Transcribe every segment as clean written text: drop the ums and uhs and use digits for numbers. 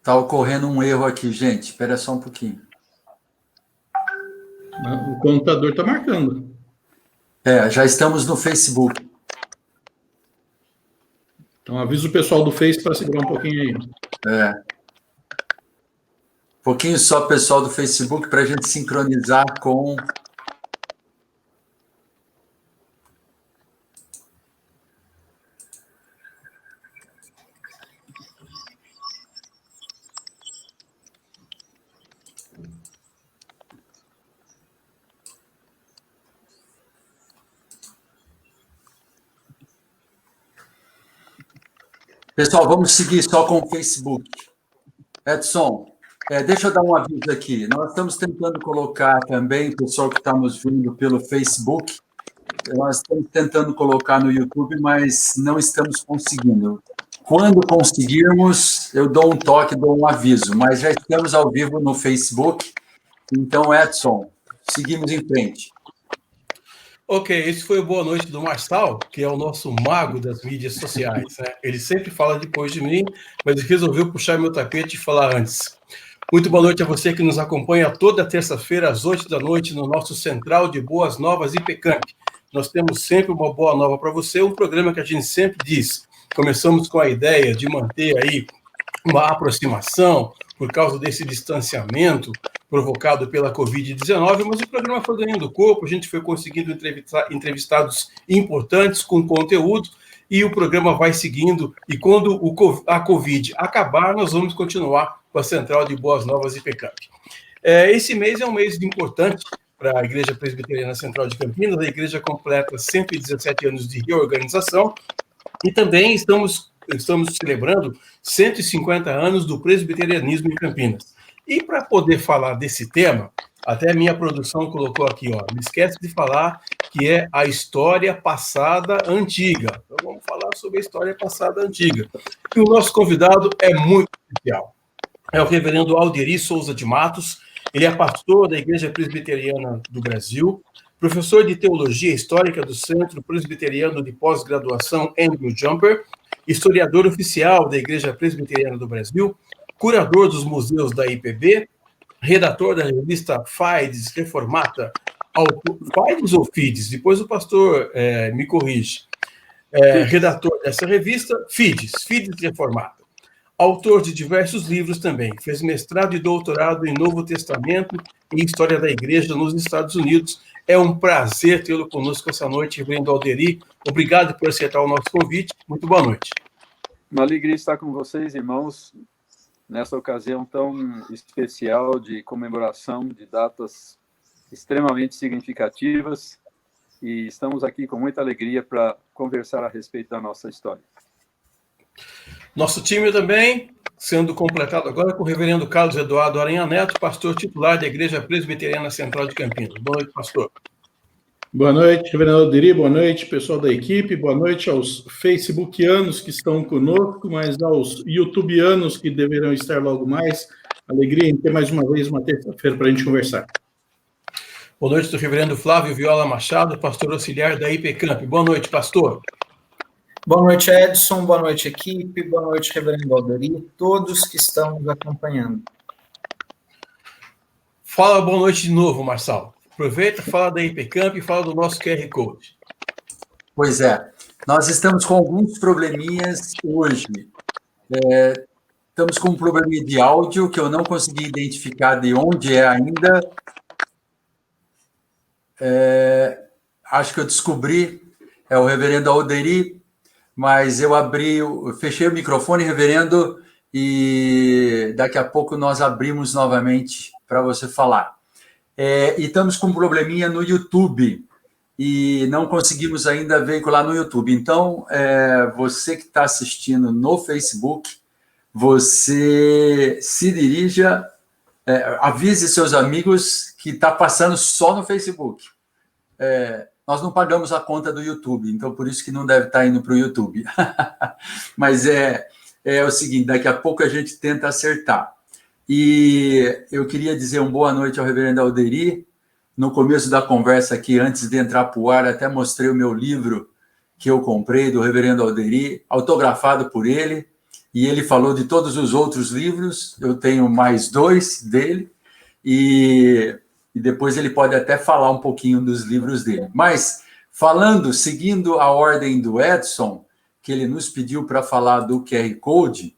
Está ocorrendo um erro aqui, gente. Espera só um pouquinho. O computador está marcando. Já estamos no Facebook. Então, avisa o pessoal do Face para segurar um pouquinho aí. Um pouquinho só, pessoal do Facebook, para a gente sincronizar com... Pessoal, vamos seguir só com o Facebook. Edson, deixa eu dar um aviso aqui. Nós estamos tentando colocar também, pessoal que está nos vendo pelo Facebook, nós estamos tentando colocar no YouTube, mas não estamos conseguindo. Quando conseguirmos, eu dou um toque, dou um aviso, mas já estamos ao vivo no Facebook. Então, Edson, seguimos em frente. Ok, esse foi o Boa Noite do Marçal, que é o nosso mago das mídias sociais, né? Ele sempre fala depois de mim, mas resolveu puxar meu tapete e falar antes. Muito boa noite a você que nos acompanha toda terça-feira às 8 da noite no nosso Central de Boas Novas IPCamp. Nós temos sempre uma boa nova para você, um programa que a gente sempre diz. Começamos com a ideia de manter aí uma aproximação por causa desse distanciamento provocado pela Covid-19, mas o programa foi ganhando corpo, a gente foi conseguindo entrevistados importantes com conteúdo, e o programa vai seguindo, e quando a Covid acabar, nós vamos continuar com a Central de Boas Novas IPCamp. Esse mês é um mês importante para a Igreja Presbiteriana Central de Campinas, a igreja completa 117 anos de reorganização, e também estamos celebrando 150 anos do presbiterianismo em Campinas. E para poder falar desse tema, até a minha produção colocou aqui, ó, não esquece de falar que é a história passada antiga. Então vamos falar sobre a história passada antiga. E o nosso convidado é muito especial. É o reverendo Alderi Souza de Matos. Ele é pastor da Igreja Presbiteriana do Brasil, professor de Teologia Histórica do Centro Presbiteriano de Pós-Graduação Andrew Jumper, historiador oficial da Igreja Presbiteriana do Brasil, curador dos museus da IPB, redator da revista Fides Reformata, Fides ou Fides? Depois o pastor me corrige. Redator dessa revista, Fides Reformata. Autor de diversos livros também. Fez mestrado e doutorado em Novo Testamento e História da Igreja nos Estados Unidos. É um prazer tê-lo conosco essa noite, reverendo Alderi. Obrigado por aceitar o nosso convite. Muito boa noite. Uma alegria estar com vocês, irmãos, nessa ocasião tão especial de comemoração de datas extremamente significativas, e estamos aqui com muita alegria para conversar a respeito da nossa história. Nosso time também sendo completado agora com o reverendo Carlos Eduardo Aranha Neto, pastor titular da Igreja Presbiteriana Central de Campinas. Boa noite, pastor. Boa noite, reverendo Alderi, boa noite, pessoal da equipe, boa noite aos facebookianos que estão conosco, mas aos youtubianos que deverão estar logo mais. Alegria em ter mais uma vez uma terça-feira para a gente conversar. Boa noite do reverendo Flávio Viola Machado, pastor auxiliar da IPCamp. Boa noite, pastor. Boa noite, Edson, boa noite, equipe, boa noite, reverendo Alderi, todos que estão nos acompanhando. Fala boa noite de novo, Marçal. Aproveita, fala da IPCamp e fala do nosso QR Code. Pois é, nós estamos com alguns probleminhas hoje. Estamos com um probleminha de áudio que eu não consegui identificar de onde é ainda. Acho que eu descobri, é o reverendo Alderi, mas eu fechei o microfone, reverendo, e daqui a pouco nós abrimos novamente para você falar. E estamos com um probleminha no YouTube, e não conseguimos ainda veicular no YouTube. Então, você que está assistindo no Facebook, você se dirija, avise seus amigos que está passando só no Facebook. Nós não pagamos a conta do YouTube, então por isso que não deve estar indo para o YouTube. Mas é o seguinte, daqui a pouco a gente tenta acertar. E eu queria dizer uma boa noite ao reverendo Alderi. No começo da conversa aqui, antes de entrar para o ar, até mostrei o meu livro que eu comprei, do reverendo Alderi, autografado por ele. e ele falou de todos os outros livros, eu tenho mais 2 dele, e depois ele pode até falar um pouquinho dos livros dele. Mas, seguindo a ordem do Edson, que ele nos pediu para falar do QR Code,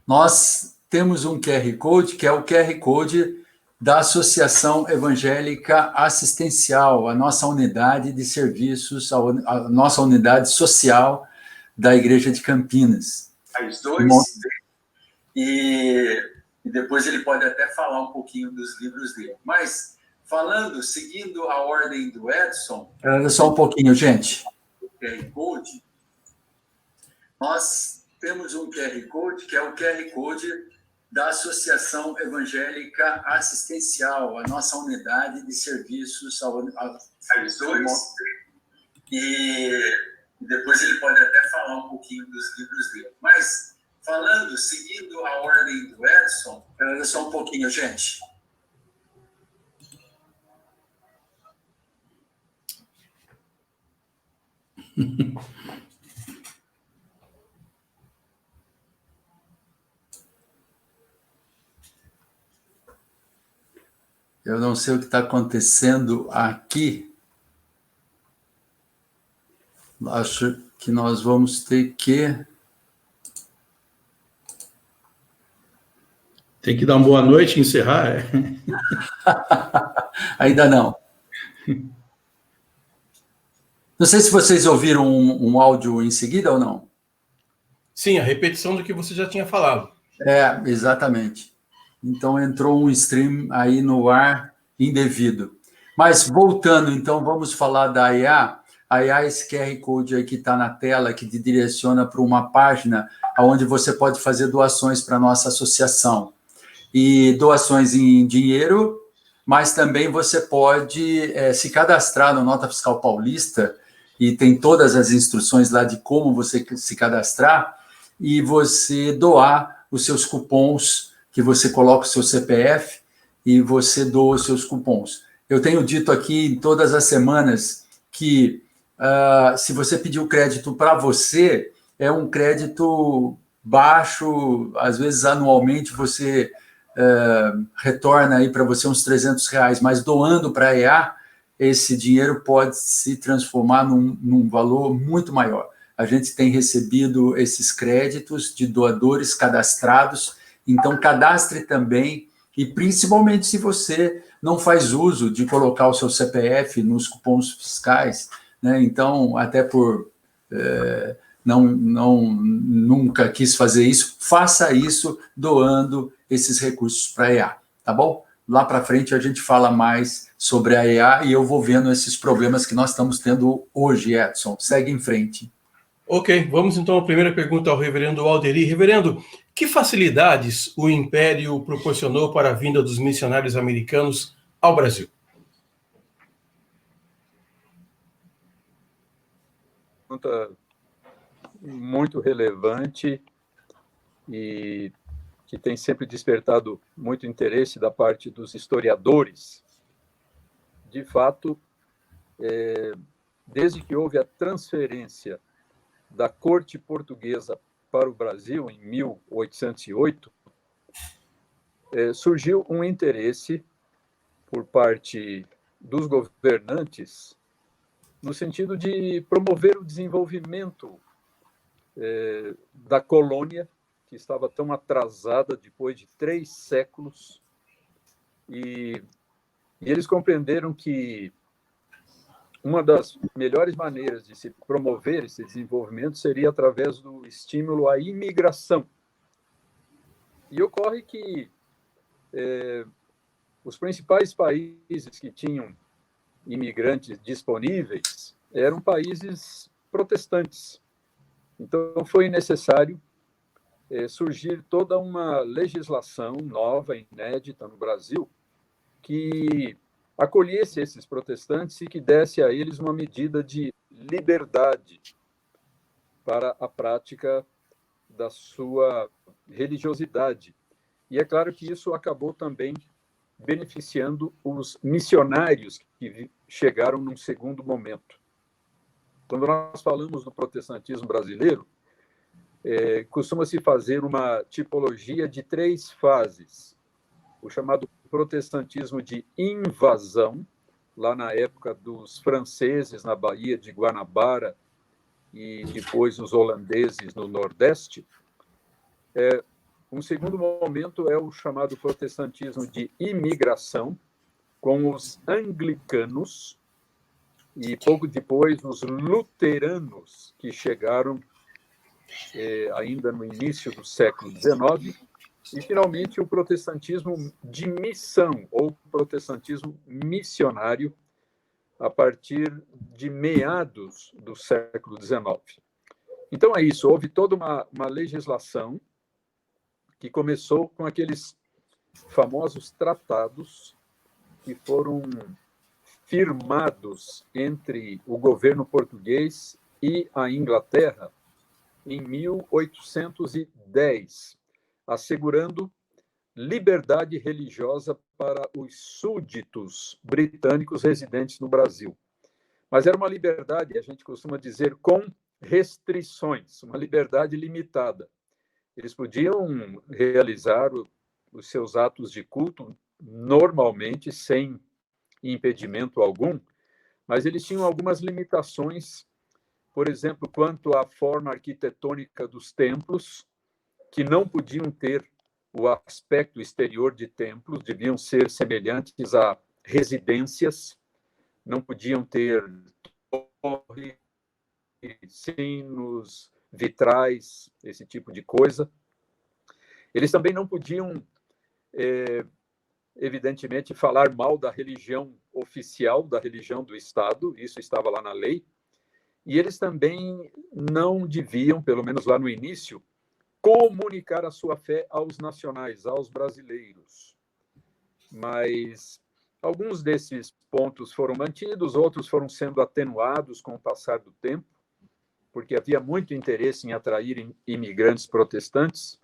nós temos um QR Code, que é o QR Code da Associação Evangélica Assistencial, a nossa unidade de serviços, a nossa unidade social da Igreja de Campinas. As 2, e depois ele pode até falar um pouquinho dos livros dele. Mas, seguindo a ordem do Edson... Só um pouquinho, gente. O QR Code, nós temos um QR Code, que é o QR Code da Associação Evangélica Assistencial, a nossa unidade de serviços aos 2, e depois ele pode até falar um pouquinho dos livros dele. Mas, seguindo a ordem do Edson, só um pouquinho, gente. Eu não sei o que está acontecendo aqui. Acho que nós vamos ter que... Tem que dar uma boa noite e encerrar? Ainda não. Não sei se vocês ouviram um áudio em seguida ou não. Sim, a repetição do que você já tinha falado. Exatamente. Então, entrou um stream aí no ar indevido. Mas, voltando, então, vamos falar da IA. A IA, esse QR Code aí que está na tela, que te direciona para uma página onde você pode fazer doações para a nossa associação. E doações em dinheiro, mas também você pode se cadastrar no Nota Fiscal Paulista, e tem todas as instruções lá de como você se cadastrar, e você doar os seus cupons, que você coloca o seu CPF e você doa os seus cupons. Eu tenho dito aqui todas as semanas que se você pedir o crédito para você, é um crédito baixo, às vezes anualmente você retorna aí para você uns R$300, mas doando para a EA, esse dinheiro pode se transformar num valor muito maior. A gente tem recebido esses créditos de doadores cadastrados, então cadastre também, e principalmente se você não faz uso de colocar o seu CPF nos cupons fiscais, né? Então, até por nunca quis fazer isso, faça isso doando esses recursos para a EA, tá bom? Lá para frente a gente fala mais sobre a EA e eu vou vendo esses problemas que nós estamos tendo hoje, Edson. Segue em frente. Ok, vamos então à primeira pergunta ao reverendo Alderi. Reverendo, que facilidades o Império proporcionou para a vinda dos missionários americanos ao Brasil? Pergunta muito relevante e que tem sempre despertado muito interesse da parte dos historiadores. De fato, desde que houve a transferência da corte portuguesa para o Brasil, em 1808, surgiu um interesse por parte dos governantes no sentido de promover o desenvolvimento da colônia, que estava tão atrasada depois de 3 séculos, e eles compreenderam que uma das melhores maneiras de se promover esse desenvolvimento seria através do estímulo à imigração. E ocorre que os principais países que tinham imigrantes disponíveis eram países protestantes. Então, foi necessário surgir toda uma legislação nova, inédita no Brasil, que acolhesse esses protestantes e que desse a eles uma medida de liberdade para a prática da sua religiosidade. E é claro que isso acabou também beneficiando os missionários que chegaram num segundo momento. Quando nós falamos do protestantismo brasileiro, costuma-se fazer uma tipologia de 3 fases. O chamado protestantismo de invasão, lá na época dos franceses na Baía de Guanabara e depois os holandeses no Nordeste. Um segundo momento é o chamado protestantismo de imigração, com os anglicanos, e pouco depois os luteranos, que chegaram ainda no início do século XIX, e finalmente o protestantismo de missão, ou protestantismo missionário, a partir de meados do século XIX. Então é isso, houve toda uma legislação que começou com aqueles famosos tratados que foram firmados entre o governo português e a Inglaterra em 1810, assegurando liberdade religiosa para os súditos britânicos residentes no Brasil. Mas era uma liberdade, a gente costuma dizer, com restrições, uma liberdade limitada. Eles podiam realizar os seus atos de culto normalmente, sem impedimento algum, mas eles tinham algumas limitações, por exemplo, quanto à forma arquitetônica dos templos, que não podiam ter o aspecto exterior de templos, deviam ser semelhantes a residências, não podiam ter torres, sinos, vitrais, esse tipo de coisa. Eles também não podiam, evidentemente, falar mal da religião oficial, da religião do Estado, isso estava lá na lei, e eles também não deviam, pelo menos lá no início, comunicar a sua fé aos nacionais, aos brasileiros. Mas alguns desses pontos foram mantidos, outros foram sendo atenuados com o passar do tempo, porque havia muito interesse em atrair imigrantes protestantes,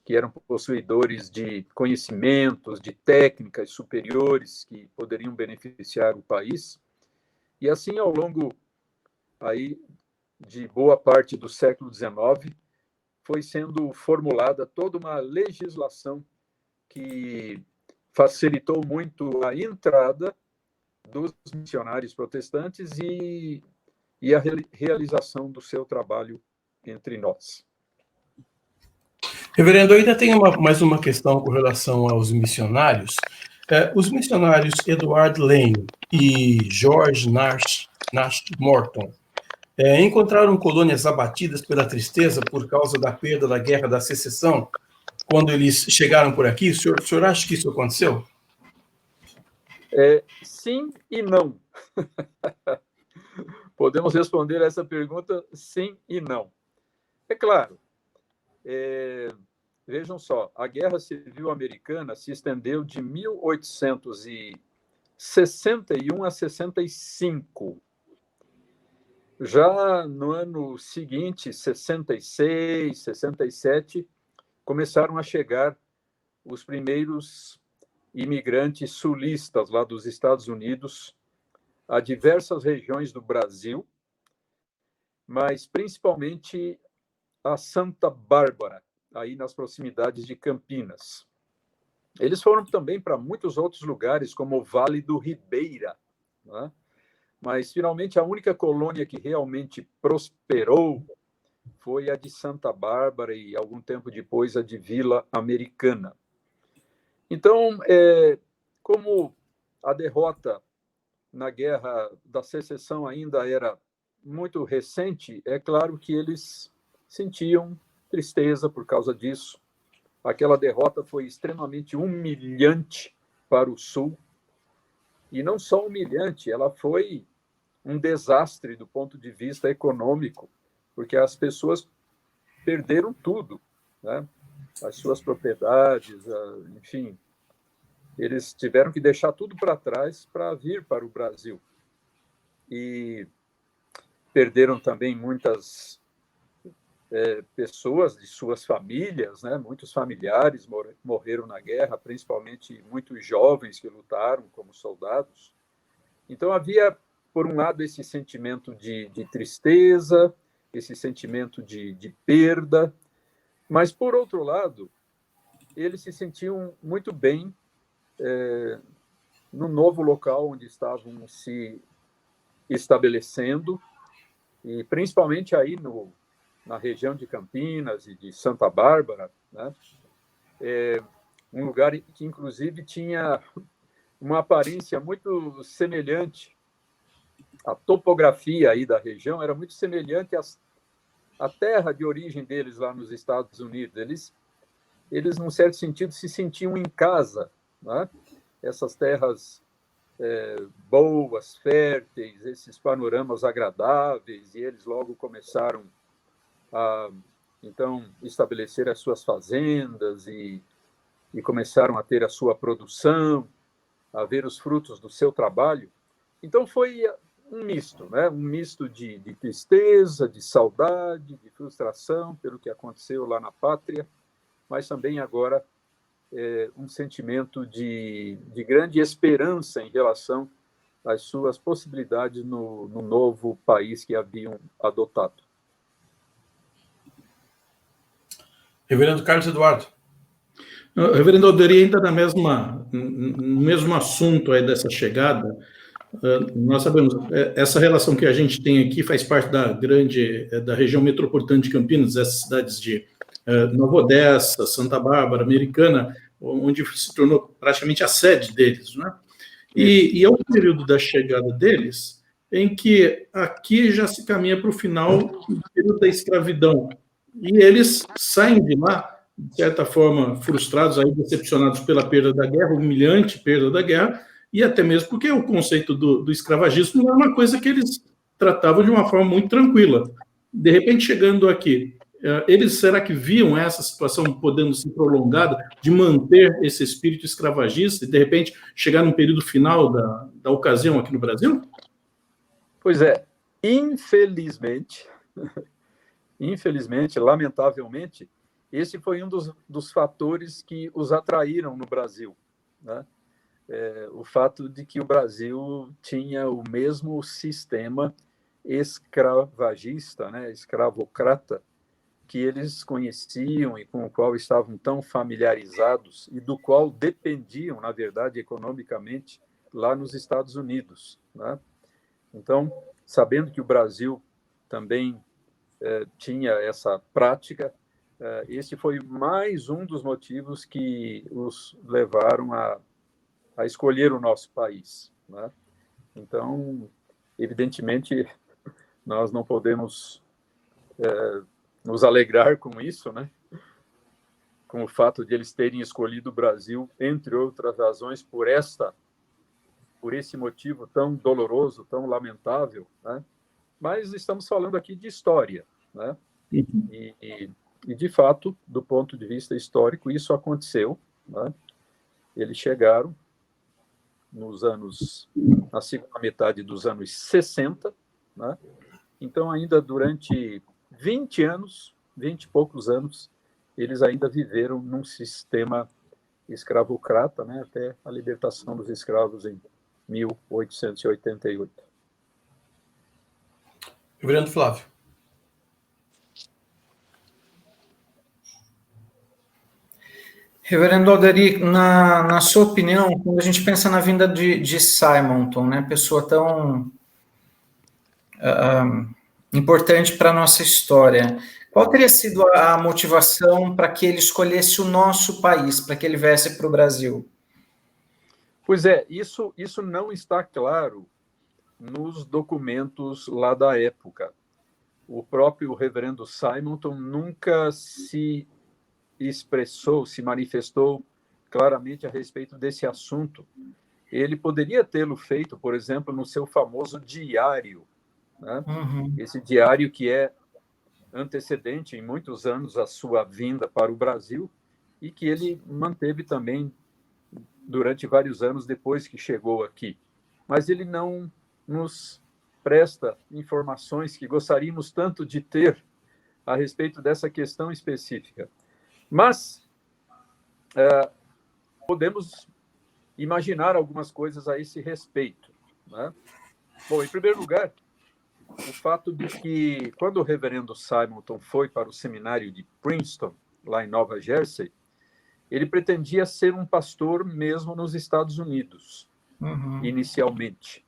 que eram possuidores de conhecimentos, de técnicas superiores que poderiam beneficiar o país. E assim, ao longo aí de boa parte do século XIX, foi sendo formulada toda uma legislação que facilitou muito a entrada dos missionários protestantes e a realização do seu trabalho entre nós. Reverendo, ainda tem mais uma questão com relação aos missionários. Os missionários Edward Lane e George Nash Morton encontraram colônias abatidas pela tristeza por causa da perda da Guerra da Secessão quando eles chegaram por aqui. O senhor acha que isso aconteceu? Sim e não. Podemos responder essa pergunta sim e não. É claro, vejam só, a Guerra Civil Americana se estendeu de 1861 a 65. Já no ano seguinte, 66, 67, começaram a chegar os primeiros imigrantes sulistas lá dos Estados Unidos a diversas regiões do Brasil, mas principalmente a Santa Bárbara, aí nas proximidades de Campinas. Eles foram também para muitos outros lugares, como o Vale do Ribeira, né? Mas, finalmente, a única colônia que realmente prosperou foi a de Santa Bárbara e, algum tempo depois, a de Vila Americana. Então, como a derrota na Guerra da Secessão ainda era muito recente, é claro que eles sentiam tristeza por causa disso. Aquela derrota foi extremamente humilhante para o Sul. E não só humilhante, ela foi um desastre do ponto de vista econômico, porque as pessoas perderam tudo, né? As suas propriedades, enfim. Eles tiveram que deixar tudo para trás para vir para o Brasil. E perderam também muitas pessoas de suas famílias, né? Muitos familiares morreram na guerra, principalmente muitos jovens que lutaram como soldados. Então, havia, por um lado, esse sentimento de tristeza, esse sentimento de perda, mas, por outro lado, eles se sentiam muito bem no novo local onde estavam se estabelecendo, e principalmente aí na região de Campinas e de Santa Bárbara, né? Um lugar que, inclusive, tinha uma aparência muito semelhante. A topografia aí da região era muito semelhante à terra de origem deles lá nos Estados Unidos. Eles num certo sentido, se sentiam em casa, né? Essas terras boas, férteis, esses panoramas agradáveis, e eles logo começaram a, então, estabelecer as suas fazendas e começaram a ter a sua produção, a ver os frutos do seu trabalho. Então, foi um misto, né? Um misto de tristeza, de saudade, de frustração pelo que aconteceu lá na pátria, mas também agora um sentimento de grande esperança em relação às suas possibilidades no novo país que haviam adotado. Reverendo Carlos Eduardo. Reverendo Alderi, ainda no mesmo assunto aí dessa chegada, nós sabemos, essa relação que a gente tem aqui faz parte da região metropolitana de Campinas, essas cidades de Nova Odessa, Santa Bárbara, Americana, onde se tornou praticamente a sede deles, né? E é o período da chegada deles em que aqui já se caminha para o final do período da escravidão. E eles saem de lá, de certa forma, frustrados, aí, decepcionados pela perda da guerra, humilhante perda da guerra, e até mesmo porque o conceito do escravagismo não é uma coisa que eles tratavam de uma forma muito tranquila. De repente, chegando aqui, eles, será que viam essa situação podendo se prolongada, de manter esse espírito escravagista e, de repente, chegar num período final da ocasião aqui no Brasil? Pois é, infelizmente, lamentavelmente, esse foi um dos fatores que os atraíram no Brasil, né? O fato de que o Brasil tinha o mesmo sistema escravagista, né, escravocrata, que eles conheciam e com o qual estavam tão familiarizados e do qual dependiam, na verdade, economicamente, lá nos Estados Unidos, né? Então, sabendo que o Brasil também tinha essa prática, esse foi mais um dos motivos que os levaram a escolher o nosso país, né? Então, evidentemente, nós não podemos nos alegrar com isso, né? Com o fato de eles terem escolhido o Brasil, entre outras razões, por esse motivo tão doloroso, tão lamentável, né? Mas estamos falando aqui de história, né? E, de fato, do ponto de vista histórico, isso aconteceu, né? Eles chegaram na segunda metade dos anos 60, né? Então, ainda durante 20 e poucos anos, eles ainda viveram num sistema escravocrata, né? Até a libertação dos escravos em 1888. Reverendo Flávio. Reverendo Alderi, na sua opinião, quando a gente pensa na vinda de Simonton, né, pessoa tão importante para a nossa história, qual teria sido a motivação para que ele escolhesse o nosso país, para que ele viesse para o Brasil? Pois é, isso não está claro nos documentos lá da época. O próprio reverendo Simonton nunca se expressou, se manifestou claramente a respeito desse assunto. Ele poderia tê-lo feito, por exemplo, no seu famoso diário, né? Uhum. Esse diário que é antecedente em muitos anos à sua vinda para o Brasil e que ele manteve também durante vários anos depois que chegou aqui. Mas ele não nos presta informações que gostaríamos tanto de ter a respeito dessa questão específica. Mas podemos imaginar algumas coisas a esse respeito, né? Bom, em primeiro lugar, o fato de que, quando o reverendo Simonton foi para o seminário de Princeton, lá em Nova Jersey, ele pretendia ser um pastor mesmo nos Estados Unidos, inicialmente.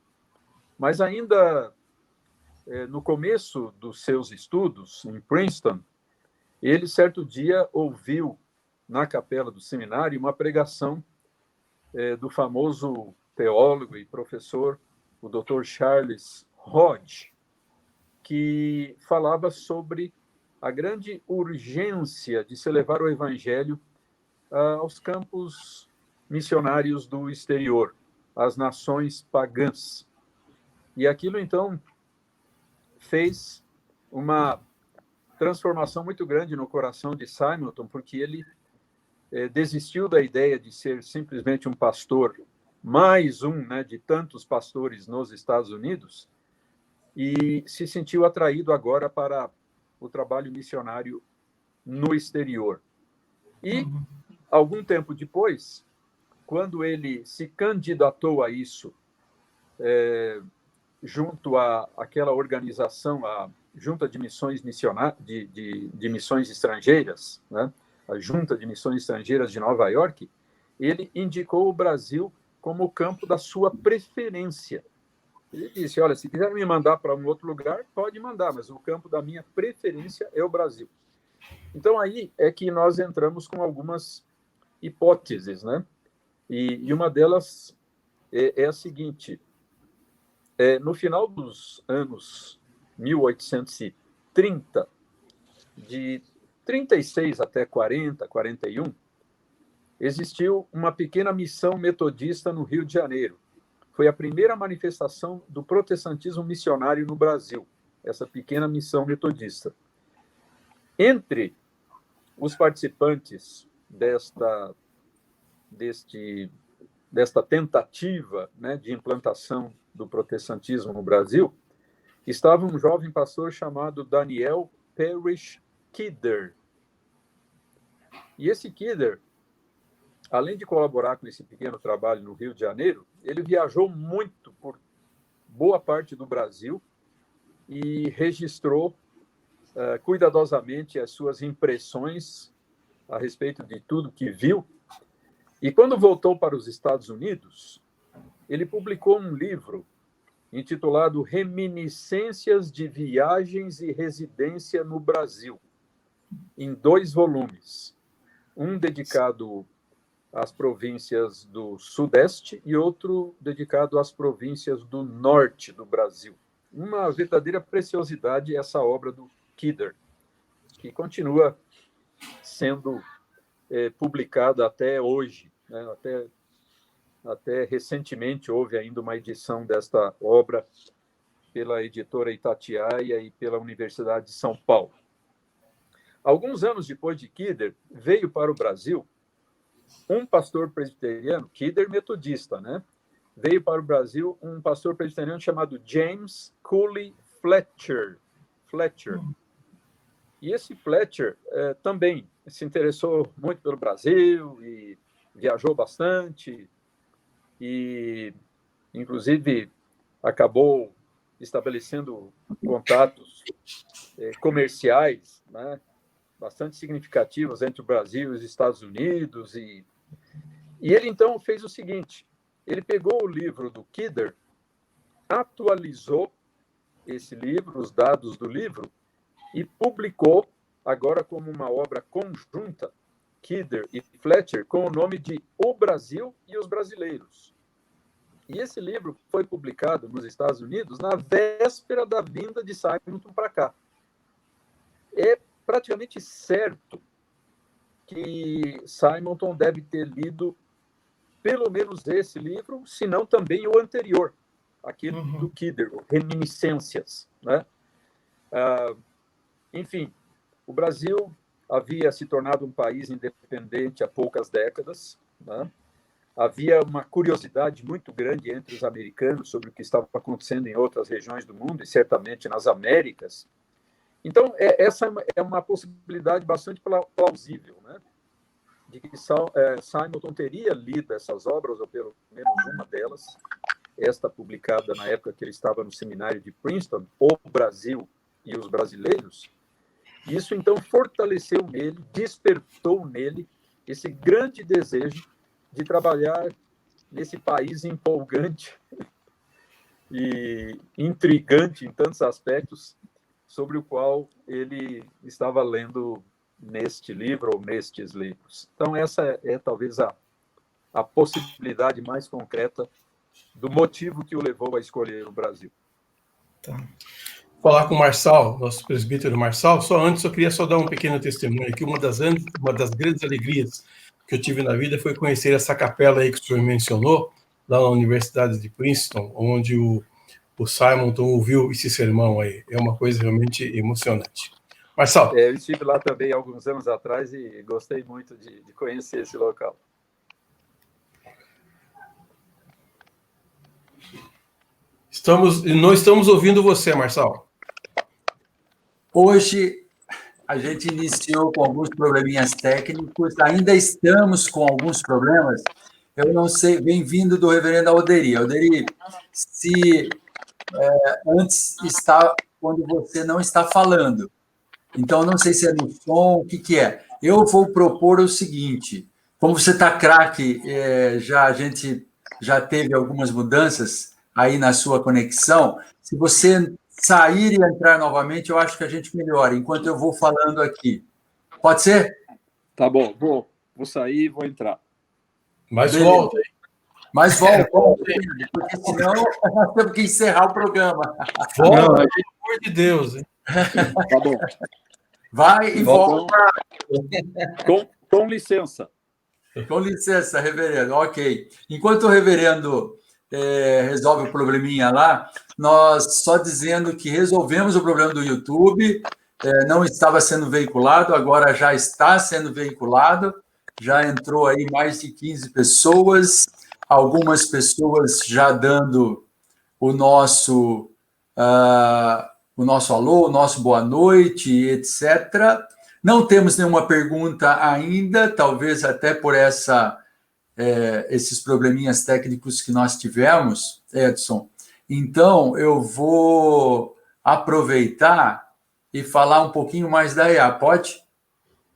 Mas ainda no começo dos seus estudos em Princeton, ele, certo dia, ouviu na capela do seminário uma pregação do famoso teólogo e professor, o Dr. Charles Hodge, que falava sobre a grande urgência de se levar o evangelho aos campos missionários do exterior, às nações pagãs. E aquilo, então, fez uma transformação muito grande no coração de Simonton, porque ele desistiu da ideia de ser simplesmente um pastor, mais um, né, de tantos pastores nos Estados Unidos, e se sentiu atraído agora para o trabalho missionário no exterior. E, algum tempo depois, quando ele se candidatou a isso, junto àquela organização, a Junta de Missões de Missões Estrangeiras, né? A Junta de Missões Estrangeiras de Nova York, ele indicou o Brasil como o campo da sua preferência. Ele disse, olha, se quiser me mandar para um outro lugar, pode mandar, mas o campo da minha preferência é o Brasil. Então, aí é que nós entramos com algumas hipóteses, né? E uma delas é a seguinte, no final dos anos 1830, de 36 até 40, 41, existiu uma pequena missão metodista no Rio de Janeiro. Foi a primeira manifestação do protestantismo missionário no Brasil, essa pequena missão metodista. Entre os participantes desta tentativa, né, de implantação do protestantismo no Brasil, estava um jovem pastor chamado Daniel Parrish Kidder. E esse Kidder, além de colaborar com esse pequeno trabalho no Rio de Janeiro, ele viajou muito por boa parte do Brasil e registrou cuidadosamente as suas impressões a respeito de tudo que viu. E quando voltou para os Estados Unidos, ele publicou um livro intitulado Reminiscências de Viagens e Residência no Brasil, em 2 volumes. Um dedicado às províncias do Sudeste e outro dedicado às províncias do Norte do Brasil. Uma verdadeira preciosidade essa obra do Kidder, que continua sendo publicada até hoje, né? Até recentemente houve ainda uma edição desta obra pela editora Itatiaia e pela Universidade de São Paulo. Alguns anos depois de Kidder, veio para o Brasil um pastor presbiteriano, Kidder metodista, né? Veio para o Brasil um pastor presbiteriano chamado James Cooley Fletcher. E esse Fletcher também se interessou muito pelo Brasil e viajou bastante e, inclusive, acabou estabelecendo contatos comerciais, né, bastante significativos entre o Brasil e os Estados Unidos. E ele, então, fez o seguinte, ele pegou o livro do Kidder, atualizou esse livro, os dados do livro, e publicou, agora como uma obra conjunta, Kidder e Fletcher, com o nome de O Brasil e os Brasileiros. E esse livro foi publicado nos Estados Unidos na véspera da vinda de Simonton para cá. É praticamente certo que Simonton deve ter lido pelo menos esse livro, se não também o anterior, aquele do Kidder, Reminiscências, né? Enfim, o Brasil havia se tornado um país independente há poucas décadas, né? Havia uma curiosidade muito grande entre os americanos sobre o que estava acontecendo em outras regiões do mundo, e certamente nas Américas. Então, essa é uma possibilidade bastante plausível, né? De que Simonton teria lido essas obras, ou pelo menos uma delas, esta publicada na época que ele estava no seminário de Princeton, O Brasil e os Brasileiros, isso então fortaleceu nele, despertou nele esse grande desejo de trabalhar nesse país empolgante e intrigante em tantos aspectos, sobre o qual ele estava lendo neste livro ou nestes livros. Então, essa é talvez a possibilidade mais concreta do motivo que o levou a escolher o Brasil. Tá. Falar com o Marçal, nosso presbítero Marçal, eu queria dar um pequeno testemunho aqui. Uma das grandes alegrias que eu tive na vida foi conhecer essa capela aí que o senhor mencionou, lá na Universidade de Princeton, onde o Simonton ouviu esse sermão aí. É uma coisa realmente emocionante. Marçal. Eu estive lá também alguns anos atrás e gostei muito de conhecer esse local. Não estamos ouvindo você, Marçal. Hoje a gente iniciou com alguns probleminhas técnicos, ainda estamos com alguns problemas. Eu não sei, bem-vindo do reverendo Alderi. Alderi, se antes está quando você não está falando. Então, não sei se é no som, o que é. Eu vou propor o seguinte, como você está craque, a gente já teve algumas mudanças aí na sua conexão, se você sair e entrar novamente, eu acho que a gente melhora, enquanto eu vou falando aqui. Pode ser? Tá bom, vou sair e vou entrar. Mas volta aí. Mas volta, porque senão nós temos que encerrar o programa. Volta, pelo amor de Deus. Hein? Tá bom. Vai e volta. Com licença. Com licença, reverendo. Ok. Enquanto o reverendo resolve o probleminha lá, nós só dizendo que resolvemos o problema do YouTube, não estava sendo veiculado, agora já está sendo veiculado, já entrou aí mais de 15 pessoas, algumas pessoas já dando o nosso alô, o nosso boa noite, etc. Não temos nenhuma pergunta ainda, talvez até por esses probleminhas técnicos que nós tivemos, Edson. Então, eu vou aproveitar e falar um pouquinho mais da EA, pode?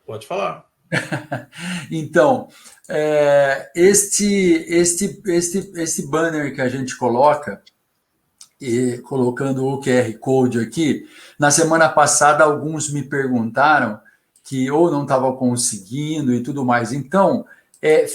Pode falar. Então, este banner que a gente coloca, e colocando o QR Code aqui, na semana passada alguns me perguntaram que ou não estava conseguindo e tudo mais. Então,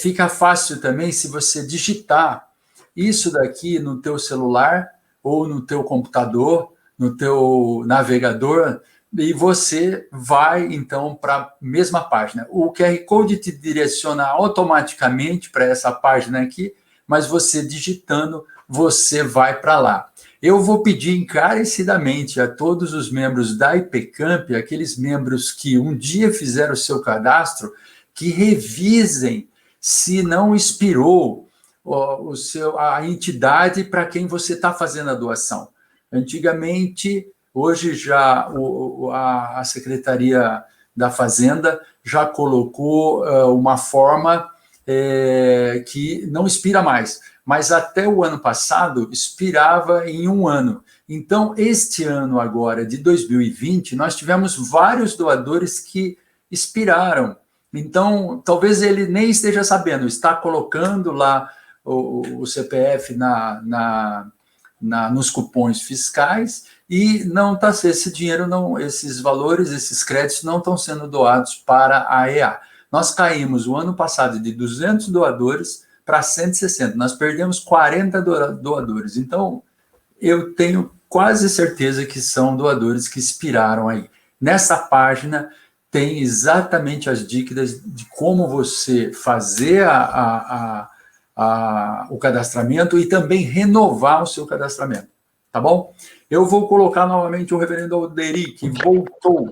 fica fácil também se você digitar isso daqui no teu celular ou no teu computador, no teu navegador, e você vai, então, para a mesma página. O QR Code te direciona automaticamente para essa página aqui, mas você digitando, você vai para lá. Eu vou pedir encarecidamente a todos os membros da IPCamp, aqueles membros que um dia fizeram o seu cadastro, que revisem se não expirou a entidade para quem você está fazendo a doação. Antigamente, hoje já a Secretaria da Fazenda já colocou uma forma que não expira mais, mas até o ano passado expirava em 1 ano. Então, este ano agora, de 2020, nós tivemos vários doadores que expiraram. Então, talvez ele nem esteja sabendo, está colocando lá o CPF nos cupons fiscais e não está, esse dinheiro, esses valores, esses créditos não estão sendo doados para a EA. Nós caímos o ano passado de 200 doadores para 160. Nós perdemos 40 doadores. Então, eu tenho quase certeza que são doadores que expiraram aí. Nessa página tem exatamente as dicas de como você fazer o cadastramento e também renovar o seu cadastramento. Tá bom? Eu vou colocar novamente o reverendo Alderi, que voltou,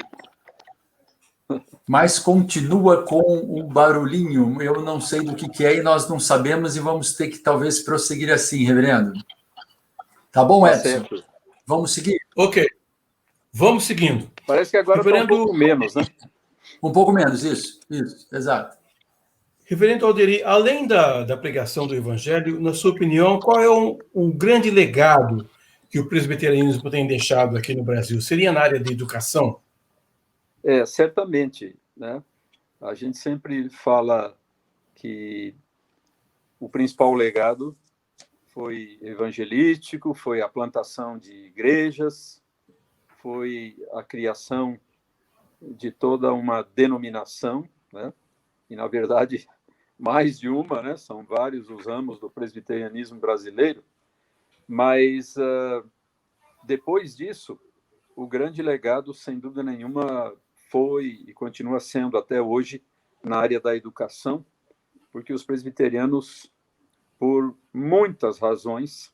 mas continua com um barulhinho, eu não sei do que é e nós não sabemos e vamos ter que talvez prosseguir assim, reverendo. Tá bom, Edson? Vamos seguir? Ok. Vamos seguindo. Parece que agora reverendo... um pouco menos, né? Um pouco menos, isso, exato. Reverendo Alderi, além da pregação do Evangelho, na sua opinião, qual é um grande legado que o presbiterianismo tem deixado aqui no Brasil? Seria na área de educação? Certamente, né? A gente sempre fala que o principal legado foi evangelístico, foi a plantação de igrejas, foi a criação de toda uma denominação, né? E, na verdade, mais de uma, né? São vários os ramos do presbiterianismo brasileiro, mas depois disso, o grande legado, sem dúvida nenhuma, foi e continua sendo até hoje na área da educação, porque os presbiterianos, por muitas razões,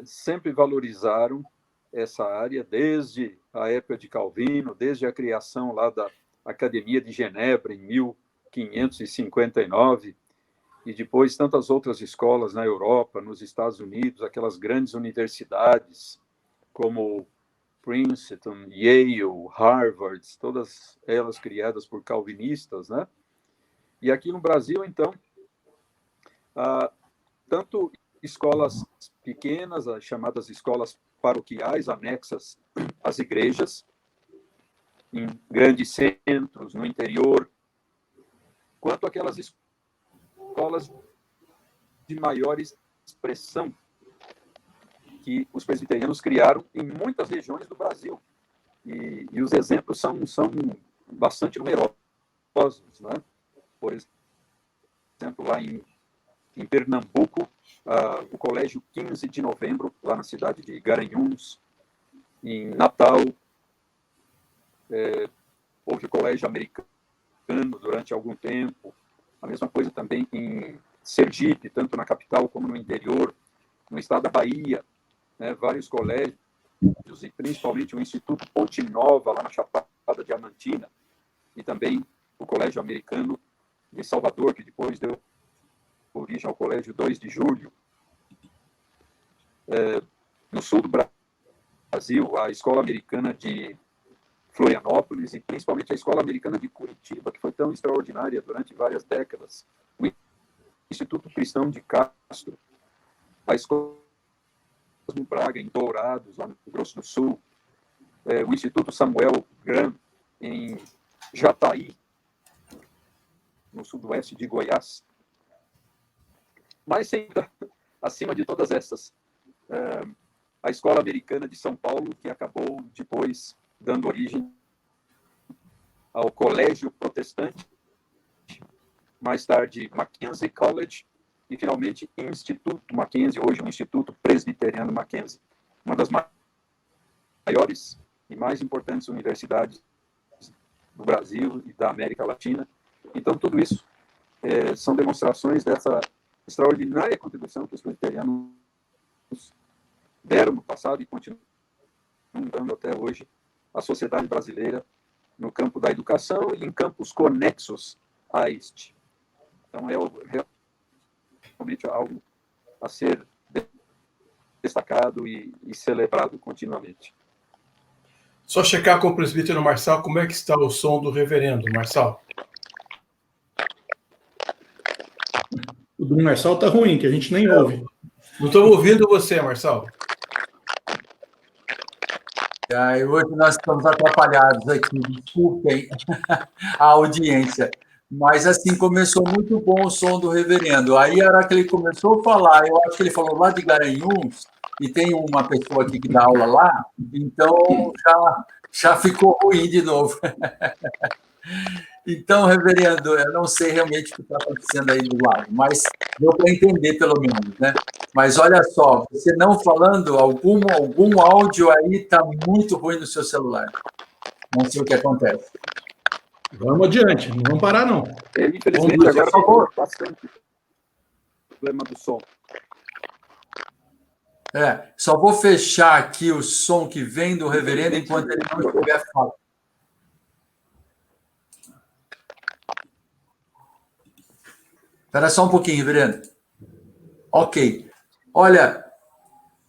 sempre valorizaram essa área, desde a época de Calvino, desde a criação lá da Academia de Genebra, em 1559, e depois tantas outras escolas na Europa, nos Estados Unidos, aquelas grandes universidades como Princeton, Yale, Harvard, todas elas criadas por calvinistas, né? E aqui no Brasil, então, tanto escolas pequenas, as chamadas escolas paroquiais, anexas às igrejas, em grandes centros, no interior, quanto aquelas escolas de maior expressão que os presbiterianos criaram em muitas regiões do Brasil. E os exemplos são bastante numerosos, né? Por exemplo, lá em Pernambuco, o Colégio 15 de Novembro, lá na cidade de Garanhuns. Em Natal, houve o Colégio Americano durante algum tempo. A mesma coisa também em Sergipe, tanto na capital como no interior. No estado da Bahia, né, vários colégios, e principalmente o Instituto Ponte Nova, lá na Chapada Diamantina, e também o Colégio Americano de Salvador, que depois deu origem ao Colégio 2 de Julho. No sul do Brasil, a Escola Americana de Florianópolis e principalmente a Escola Americana de Curitiba, que foi tão extraordinária durante várias décadas. O Instituto Cristão de Castro, a Escola do Braga, em Dourados, lá no Rio Grosso do Sul, o Instituto Samuel Graham, em Jataí, no sudoeste de Goiás. Mas, sempre, acima de todas essas, a Escola Americana de São Paulo, que acabou depois dando origem ao Colégio Protestante, mais tarde Mackenzie College, e finalmente Instituto Mackenzie, hoje o Instituto Presbiteriano Mackenzie, uma das maiores e mais importantes universidades do Brasil e da América Latina. Então, tudo isso são demonstrações dessa extraordinária contribuição que os presbiterianos deram no passado e continuam dando até hoje à sociedade brasileira no campo da educação e em campos conexos a este. Então, realmente algo a ser destacado e celebrado continuamente. Só checar com o presbítero Marçal como é que está o som do reverendo. Marçal. O do Marçal tá ruim, que a gente nem ouve. Não estou ouvindo você, Marçal. E hoje nós estamos atrapalhados aqui, desculpem a audiência. Mas, assim, começou muito bom o som do reverendo. Aí, a hora que ele começou a falar, eu acho que ele falou lá de Garanhuns, e tem uma pessoa aqui que dá aula lá, então já ficou ruim de novo. Então, reverendo, eu não sei realmente o que está acontecendo aí do lado, mas deu para entender, pelo menos, né? Mas olha só, você não falando, algum áudio aí está muito ruim no seu celular. Não sei o que acontece. Vamos adiante, não vamos parar, não. Infelizmente, agora ficou bastante problema do som. Só vou fechar aqui o som que vem do reverendo enquanto ele não estiver falando. Espera só um pouquinho, reverendo. Ok. Olha,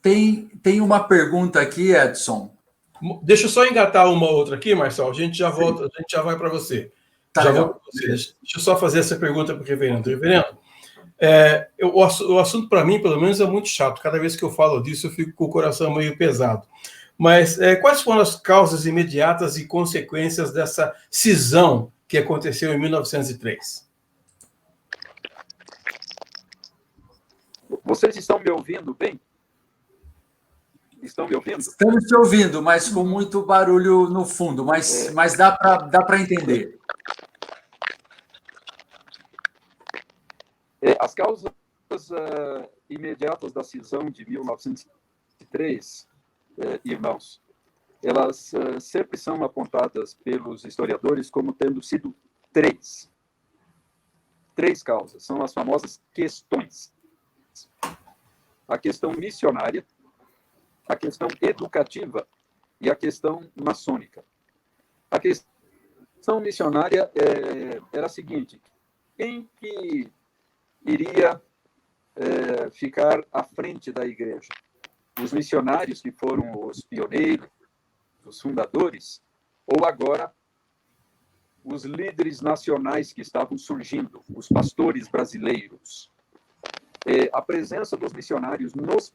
tem uma pergunta aqui, Edson. Deixa eu só engatar uma outra aqui, Marcelo. A gente já volta, a gente já vai para você. Já legal. vou com você. Deixa eu só fazer essa pergunta para o reverendo. Reverendo, o assunto para mim, pelo menos, é muito chato. Cada vez que eu falo disso, eu fico com o coração meio pesado. Mas quais foram as causas imediatas e consequências dessa cisão que aconteceu em 1903? Vocês estão me ouvindo bem? Estão me ouvindo? Estamos te ouvindo, mas com muito barulho no fundo, mas dá para entender. As causas imediatas da cisão de 1903, irmãos, elas sempre são apontadas pelos historiadores como tendo sido três. Três causas, são as famosas questões. A questão missionária, a questão educativa e a questão maçônica. A questão missionária era a seguinte: quem que iria ficar à frente da igreja? Os missionários, que foram os pioneiros, os fundadores, ou agora os líderes nacionais que estavam surgindo, os pastores brasileiros? A presença dos missionários nos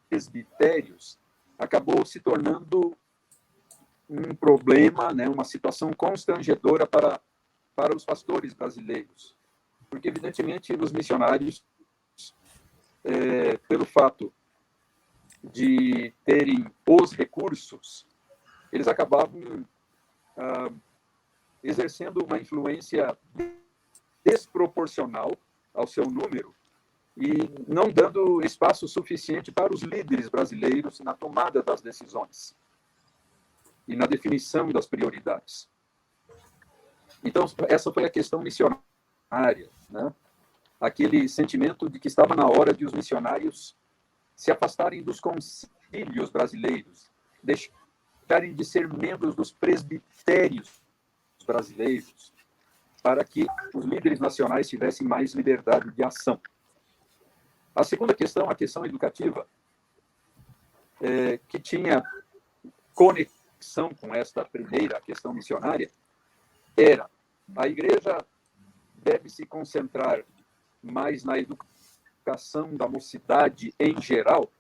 presbitérios acabou se tornando um problema, né, uma situação constrangedora para os pastores brasileiros. Porque, evidentemente, os missionários, pelo fato de terem os recursos, eles acabavam exercendo uma influência desproporcional ao seu número e não dando espaço suficiente para os líderes brasileiros na tomada das decisões e na definição das prioridades. Então, essa foi a questão missionária, né? Aquele sentimento de que estava na hora de os missionários se afastarem dos concílios brasileiros, deixarem de ser membros dos presbitérios brasileiros, para que os líderes nacionais tivessem mais liberdade de ação. A segunda questão, a questão educativa, que tinha conexão com esta primeira, a questão missionária, era: a igreja deve se concentrar mais na educação da mocidade em geral,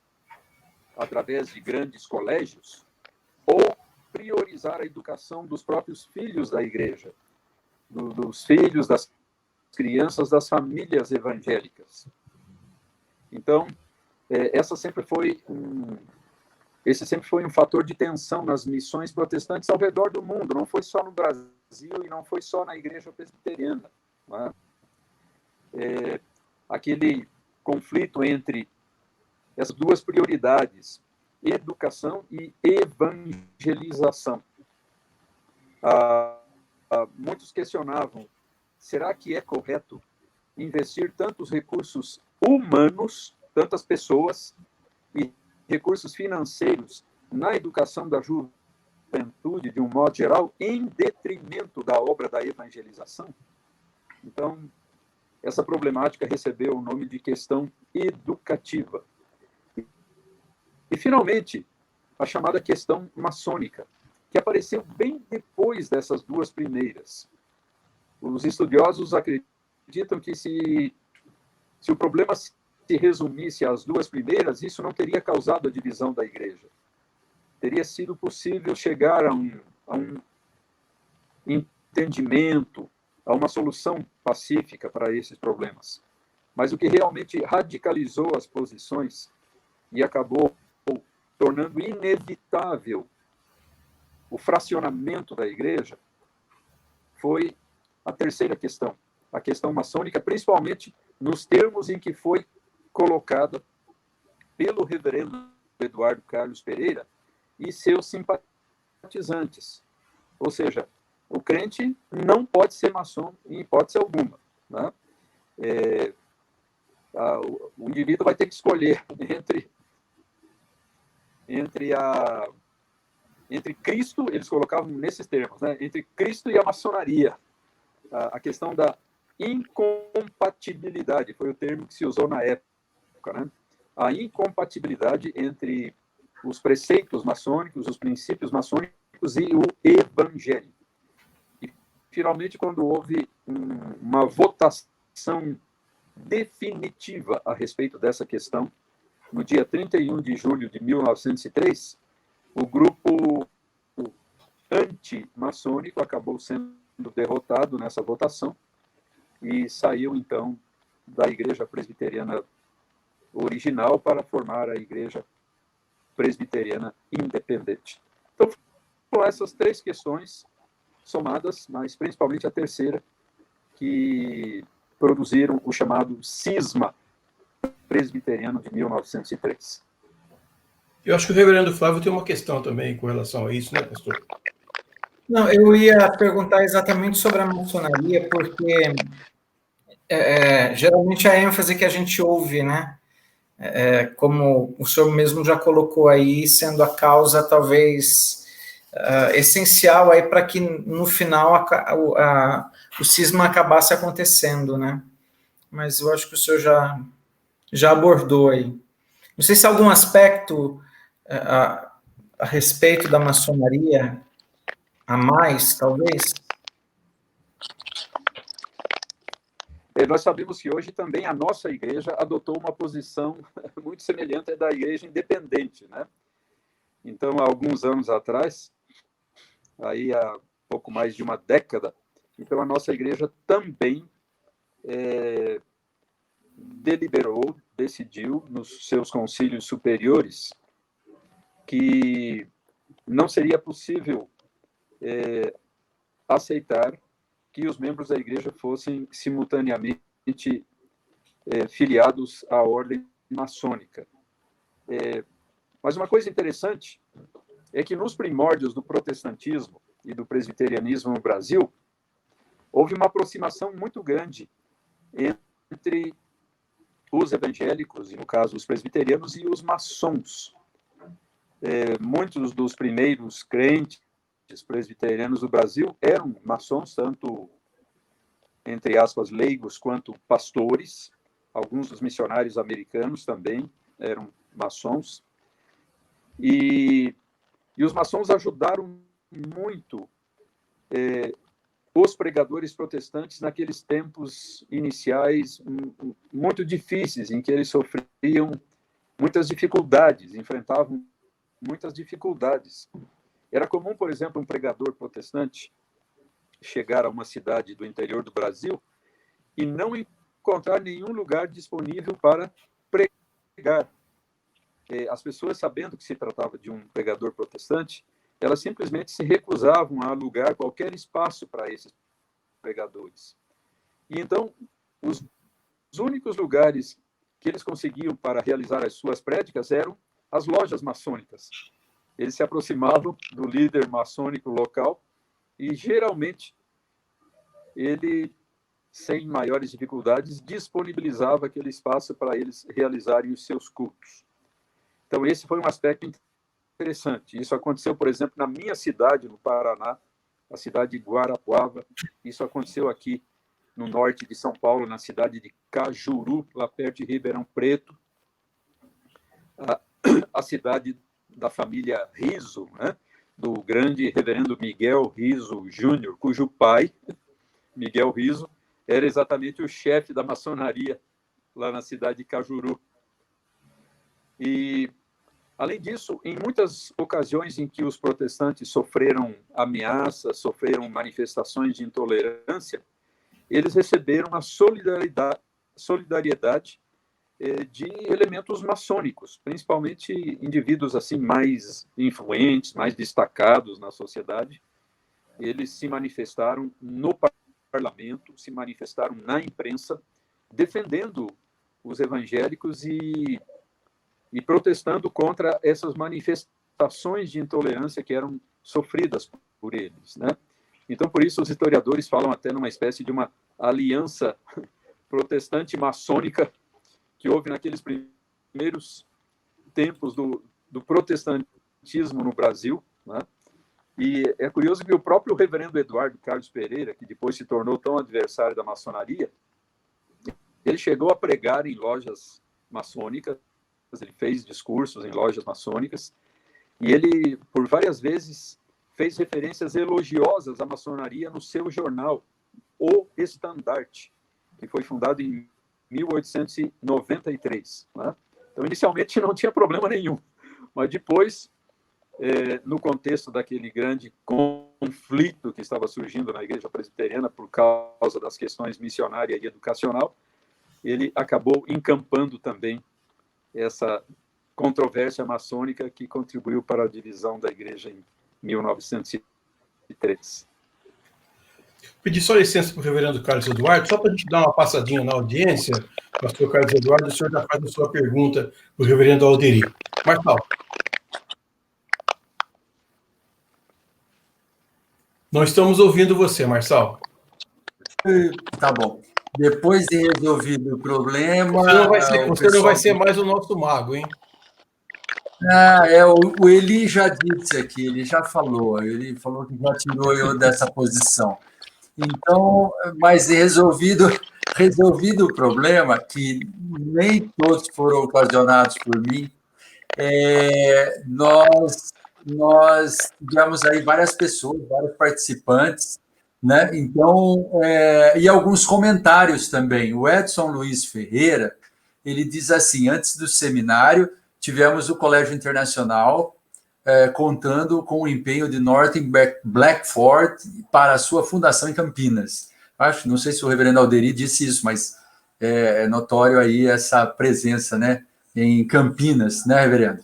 através de grandes colégios, ou priorizar a educação dos próprios filhos da igreja, dos filhos, das crianças, das famílias evangélicas? Então, esse sempre foi um fator de tensão nas missões protestantes ao redor do mundo. Não foi só no Brasil e não foi só na igreja presbiteriana, né? Aquele conflito entre essas duas prioridades, educação e evangelização. Muitos questionavam: será que é correto investir tantos recursos humanos, tantas pessoas e recursos financeiros na educação da juventude, de um modo geral, em detrimento da obra da evangelização? Então, essa problemática recebeu o nome de questão educativa. E, finalmente, a chamada questão maçônica, que apareceu bem depois dessas duas primeiras. Os estudiosos acreditam que se o problema se resumisse às duas primeiras, isso não teria causado a divisão da igreja. Teria sido possível chegar a um entendimento, a uma solução pacífica para esses problemas. Mas o que realmente radicalizou as posições e acabou tornando inevitável o fracionamento da igreja foi a terceira questão, a questão maçônica, principalmente nos termos em que foi colocada pelo reverendo Eduardo Carlos Pereira e seus simpatizantes. Ou seja, o crente não pode ser maçom em hipótese alguma, né? O indivíduo vai ter que escolher entre Cristo, eles colocavam nesses termos, né? Entre Cristo e a maçonaria. A questão da incompatibilidade foi o termo que se usou na época, né? A incompatibilidade entre os preceitos maçônicos, os princípios maçônicos e o evangelho. E, finalmente, quando houve uma votação definitiva a respeito dessa questão, no dia 31 de julho de 1903, o grupo anti-maçônico acabou sendo derrotado nessa votação e saiu, então, da Igreja Presbiteriana original para formar a Igreja Presbiteriana Independente. Então, foram essas três questões somadas, mas principalmente a terceira, que produziram o chamado cisma presbiteriano de 1903. Eu acho que o reverendo Flávio tem uma questão também com relação a isso, né, pastor? Não, eu ia perguntar exatamente sobre a maçonaria, porque geralmente a ênfase que a gente ouve, né, como o senhor mesmo já colocou aí, sendo a causa talvez essencial aí para que no final o cisma acabasse acontecendo, né? Mas eu acho que o senhor já abordou aí. Não sei se há algum aspecto a respeito da maçonaria a mais, talvez. Nós sabemos que hoje também a nossa igreja adotou uma posição muito semelhante à da igreja independente, né? Então, há alguns anos atrás, aí há pouco mais de uma década, então a nossa igreja também decidiu nos seus concílios superiores que não seria possível aceitar que os membros da igreja fossem simultaneamente filiados à ordem maçônica. Mas uma coisa interessante é que nos primórdios do protestantismo e do presbiterianismo no Brasil, houve uma aproximação muito grande entre os evangélicos, e no caso os presbiterianos, e os maçons. Muitos dos primeiros crentes presbiterianos do Brasil eram maçons, tanto, entre aspas, leigos, quanto pastores. Alguns dos missionários americanos também eram maçons. E os maçons ajudaram muito os pregadores protestantes naqueles tempos iniciais muito difíceis, em que eles sofriam muitas dificuldades, enfrentavam muitas dificuldades. Era comum, por exemplo, um pregador protestante chegar a uma cidade do interior do Brasil e não encontrar nenhum lugar disponível para pregar. As pessoas, sabendo que se tratava de um pregador protestante, elas simplesmente se recusavam a alugar qualquer espaço para esses pregadores. E então, os únicos lugares que eles conseguiam para realizar as suas prédicas eram as lojas maçônicas. Eles se aproximavam do líder maçônico local e, geralmente, ele, sem maiores dificuldades, disponibilizava aquele espaço para eles realizarem os seus cultos. Então, esse foi um aspecto interessante. Isso aconteceu, por exemplo, na minha cidade, no Paraná, a cidade de Guarapuava. Isso aconteceu aqui no norte de São Paulo, na cidade de Cajuru, lá perto de Ribeirão Preto. A cidade da família Riso, né? Do grande reverendo Miguel Riso Júnior, cujo pai, Miguel Riso, era exatamente o chefe da maçonaria lá na cidade de Cajuru. E, além disso, em muitas ocasiões em que os protestantes sofreram ameaças, sofreram manifestações de intolerância, eles receberam a solidariedade de elementos maçônicos, principalmente indivíduos assim mais influentes, mais destacados na sociedade. Eles se manifestaram no parlamento, se manifestaram na imprensa, defendendo os evangélicos e protestando contra essas manifestações de intolerância que eram sofridas por eles, né? Então, por isso, os historiadores falam até numa espécie de uma aliança protestante-maçônica que houve naqueles primeiros tempos do protestantismo no Brasil, né? E é curioso que o próprio reverendo Eduardo Carlos Pereira, que depois se tornou tão adversário da maçonaria, ele chegou a pregar em lojas maçônicas, ele fez discursos em lojas maçônicas, e ele, por várias vezes, fez referências elogiosas à maçonaria no seu jornal, O Estandarte, que foi fundado em 1893. Né? Então, inicialmente, não tinha problema nenhum. Mas depois, no contexto daquele grande conflito que estava surgindo na Igreja Presbiteriana por causa das questões missionária e educacional, ele acabou encampando também essa controvérsia maçônica que contribuiu para a divisão da Igreja em 1903. Pedi só licença para o reverendo Carlos Eduardo, só para a gente dar uma passadinha na audiência, pastor Carlos Eduardo, o senhor já faz a sua pergunta para o reverendo Alderi. Marçal. Não estamos ouvindo você, Marçal. Tá bom. Depois de resolvido o problema... Você não vai ser mais o nosso mago, hein? O Eli já disse aqui, ele já falou, ele falou que já tirou eu dessa posição. Então, mas resolvido o problema, que nem todos foram ocasionados por mim, nós tivemos aí várias pessoas, vários participantes, né? Então, e alguns comentários também. O Edson Luiz Ferreira, ele diz assim, antes do seminário, tivemos o Colégio Internacional contando com o empenho de Norton Blackford para a sua fundação em Campinas. Não sei se o reverendo Alderi disse isso, mas é notório aí essa presença, né, em Campinas, né, reverendo?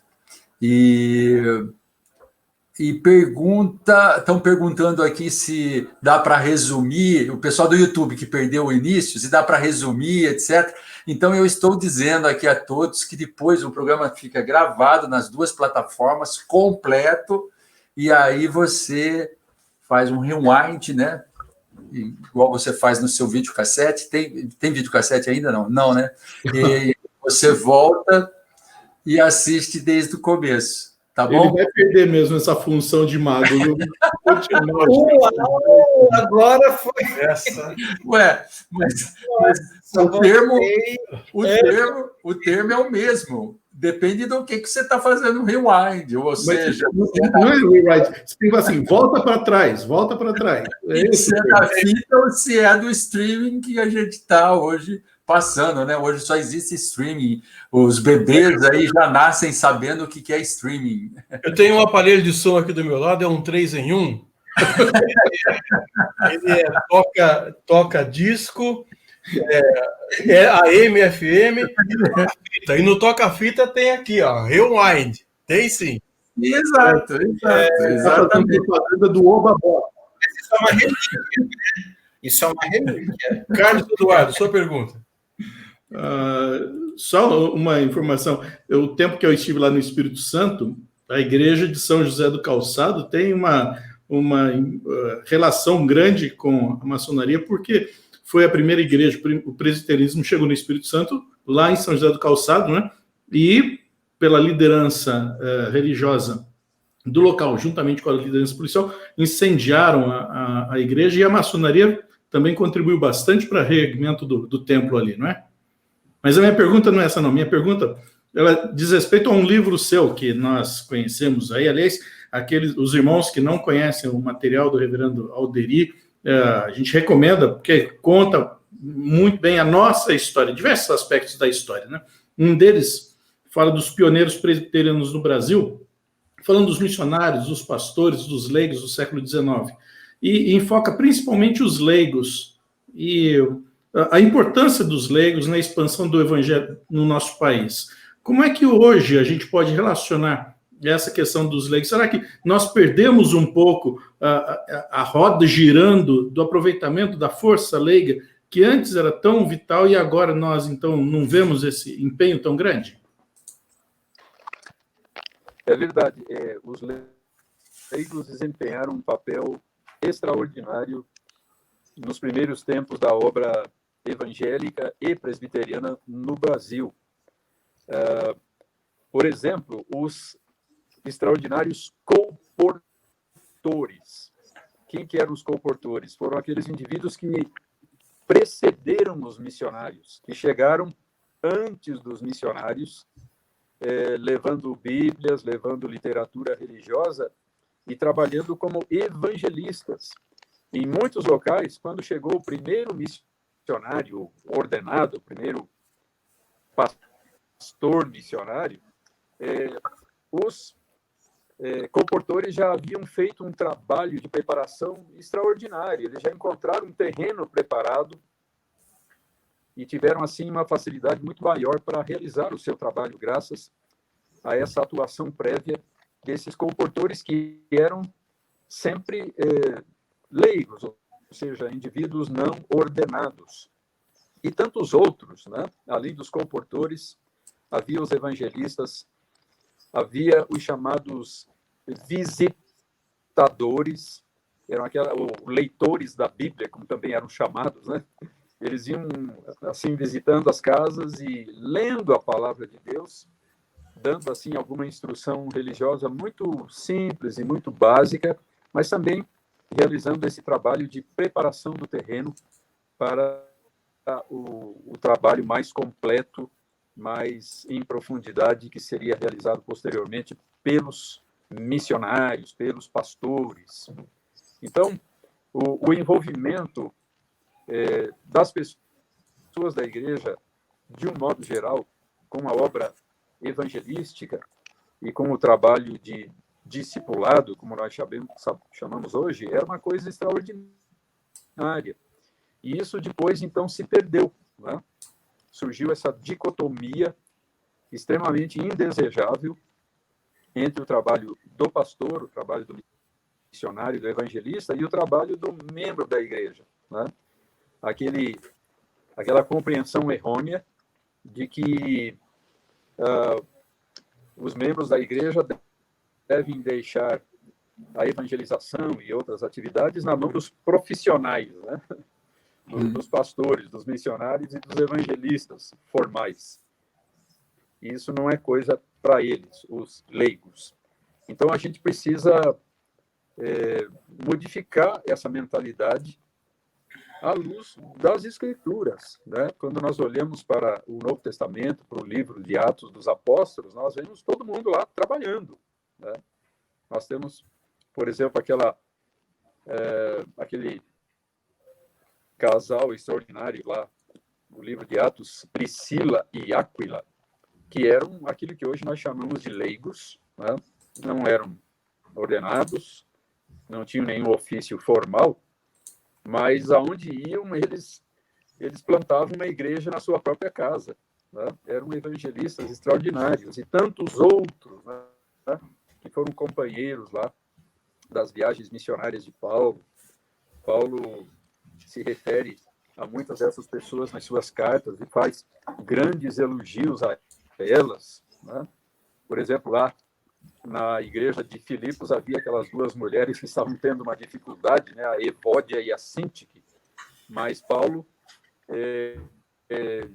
E estão perguntando aqui se dá para resumir, o pessoal do YouTube que perdeu o início, se dá para resumir, etc. Então, eu estou dizendo aqui a todos que depois o programa fica gravado nas duas plataformas, completo, e aí você faz um rewind, né? Igual você faz no seu videocassete. Tem videocassete ainda? Não? Não, né? E você volta e assiste desde o começo. Tá bom? Ele vai perder mesmo essa função de mago. Agora foi essa. Mas o termo é o mesmo. Depende do que você está fazendo rewind, ou seja... Não é rewind. Você tem que falar assim, volta para trás, volta para trás. Se é da fita ou se é do streaming que a gente está hoje passando, né? Hoje só existe streaming. Os bebês aí já nascem sabendo o que é streaming. Eu tenho um aparelho de som aqui do meu lado, é um 3-em-1. Ele toca disco, AM, FM, e no toca-fita tem aqui, ó, rewind. Tem sim. Exato. Exatamente. Do Oba-Bó. Isso é uma relíquia. Carlos Eduardo, sua pergunta. Só uma informação. O tempo que eu estive lá no Espírito Santo, a igreja de São José do Calçado tem uma relação grande com a maçonaria, porque foi a primeira igreja, o presbiterismo chegou no Espírito Santo, lá em São José do Calçado, né? E pela liderança religiosa do local, juntamente com a liderança policial, incendiaram a igreja, e a maçonaria também contribuiu bastante para o reerguimento do templo ali, não é? Mas a minha pergunta não é essa, não. Minha pergunta, ela diz respeito a um livro seu que nós conhecemos aí. Aliás, os irmãos que não conhecem o material do reverendo Alderi, a gente recomenda, porque conta muito bem a nossa história, diversos aspectos da história, né? Um deles fala dos pioneiros presbiterianos no Brasil, falando dos missionários, dos pastores, dos leigos do século XIX. E enfoca principalmente os leigos e a importância dos leigos na expansão do evangelho no nosso país. Como é que hoje a gente pode relacionar essa questão dos leigos? Será que nós perdemos um pouco a roda girando do aproveitamento da força leiga, que antes era tão vital, e agora nós, então, não vemos esse empenho tão grande? É verdade. Os leigos desempenharam um papel extraordinário nos primeiros tempos da obra evangélica e presbiteriana no Brasil. Por exemplo, os extraordinários colportores. Quem que eram os colportores? Foram aqueles indivíduos que precederam os missionários, que chegaram antes dos missionários, levando bíblias, levando literatura religiosa, e trabalhando como evangelistas. Em muitos locais, quando chegou o primeiro missionário ordenado, o primeiro pastor missionário, os comportores já haviam feito um trabalho de preparação extraordinário. Eles já encontraram um terreno preparado e tiveram, assim, uma facilidade muito maior para realizar o seu trabalho, graças a essa atuação prévia desses comportores que eram sempre leigos, ou seja, indivíduos não ordenados. E tantos outros, né? Além dos comportores, havia os evangelistas, havia os chamados visitadores, eram leitores da Bíblia, como também eram chamados, né? Eles iam, assim, visitando as casas e lendo a palavra de Deus, dando, assim, alguma instrução religiosa muito simples e muito básica, mas também realizando esse trabalho de preparação do terreno para o trabalho mais completo, mais em profundidade, que seria realizado posteriormente pelos missionários, pelos pastores. Então, o envolvimento das pessoas da igreja, de um modo geral, com a obra evangelística e com o trabalho de discipulado, como nós chamamos hoje, era uma coisa extraordinária. E isso depois, então, se perdeu, né? Surgiu essa dicotomia extremamente indesejável entre o trabalho do pastor, o trabalho do missionário, do evangelista, e o trabalho do membro da igreja, né? Aquela compreensão errônea de que os membros da igreja devem deixar a evangelização e outras atividades na mão dos profissionais, né? Dos pastores, dos missionários e dos evangelistas formais. Isso não é coisa para eles, os leigos. Então, a gente precisa modificar essa mentalidade à luz das Escrituras, né? Quando nós olhamos para o Novo Testamento, para o livro de Atos dos Apóstolos, nós vemos todo mundo lá trabalhando, né? Nós temos, por exemplo, aquele casal extraordinário lá no livro de Atos, Priscila e Áquila, que eram aquilo que hoje nós chamamos de leigos, né? Não eram ordenados, não tinham nenhum ofício formal, mas aonde iam, eles plantavam uma igreja na sua própria casa, né? Eram evangelistas extraordinários, e tantos outros, né? Que foram companheiros lá das viagens missionárias de Paulo. Paulo se refere a muitas dessas pessoas nas suas cartas e faz grandes elogios a elas, né? Por exemplo, lá na igreja de Filipos havia aquelas duas mulheres que estavam tendo uma dificuldade, né? A Evódia e a Sintique, mas Paulo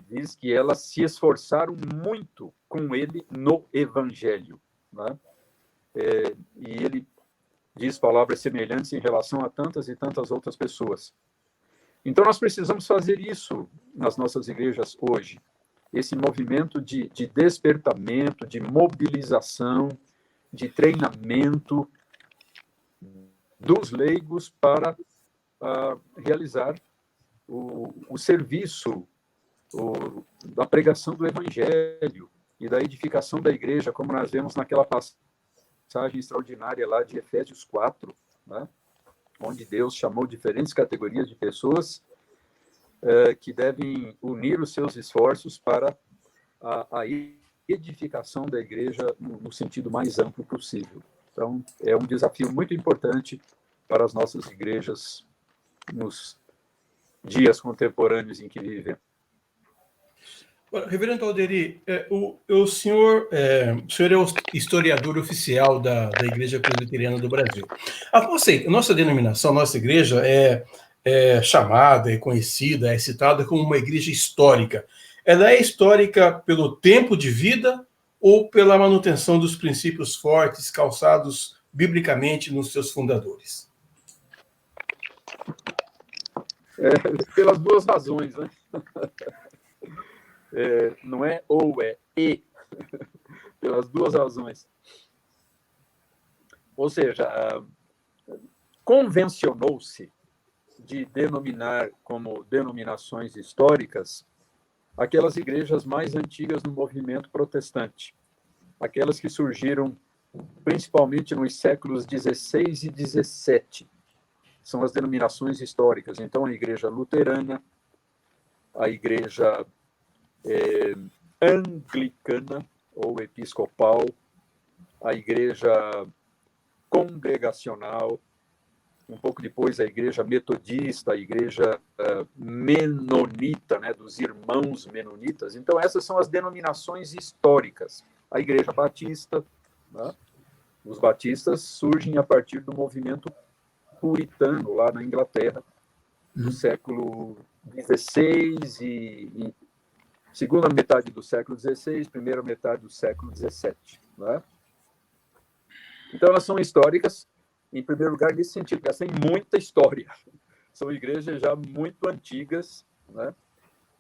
diz que elas se esforçaram muito com ele no evangelho, né? E ele diz palavras semelhantes em relação a tantas e tantas outras pessoas. Então, nós precisamos fazer isso nas nossas igrejas hoje, esse movimento de despertamento, de mobilização, de treinamento dos leigos para realizar o serviço da pregação do evangelho e da edificação da igreja, como nós vemos naquela passagem extraordinária lá de Efésios 4, né? Onde Deus chamou diferentes categorias de pessoas que devem unir os seus esforços para a edificação da igreja no sentido mais amplo possível. Então, é um desafio muito importante para as nossas igrejas nos dias contemporâneos em que vivemos. Reverendo Alderi, o senhor é o historiador oficial da Igreja Presbiteriana do Brasil. A nossa denominação, nossa igreja é chamada, é conhecida, é citada como uma igreja histórica. Ela é histórica pelo tempo de vida ou pela manutenção dos princípios fortes calçados biblicamente nos seus fundadores? Pelas duas razões, né? Não é ou, é e. Pelas duas razões. Ou seja, convencionou-se de denominar como denominações históricas aquelas igrejas mais antigas do movimento protestante, aquelas que surgiram principalmente nos séculos 16 e 17. São as denominações históricas. Então, a igreja luterana, a igreja anglicana ou episcopal, a igreja congregacional, um pouco depois a igreja metodista, a igreja menonita, né, dos irmãos menonitas. Então, essas são as denominações históricas. A igreja batista, né, os batistas surgem a partir do movimento puritano, lá na Inglaterra, no século XVI e segunda metade do século XVI, primeira metade do século XVII. Né? Então, elas são históricas, em primeiro lugar, nesse sentido, porque elas têm muita história. São igrejas já muito antigas, né?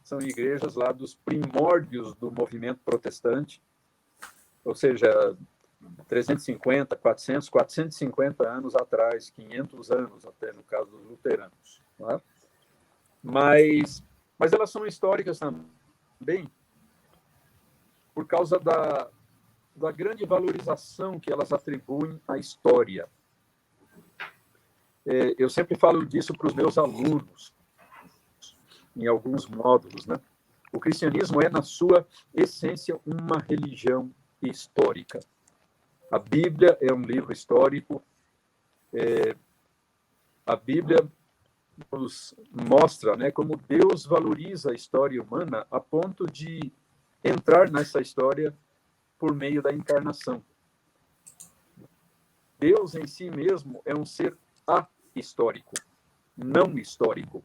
São igrejas lá dos primórdios do movimento protestante, ou seja, 350, 400, 450 anos atrás, 500 anos até, no caso dos luteranos. Né? Mas elas são históricas também por causa da grande valorização que elas atribuem à história. Eu sempre falo disso para os meus alunos, em alguns módulos, né? O cristianismo é, na sua essência, uma religião histórica. A Bíblia é um livro histórico. A Bíblia nos mostra, né, como Deus valoriza a história humana a ponto de entrar nessa história por meio da encarnação. Deus em si mesmo é um ser ahistórico, não histórico,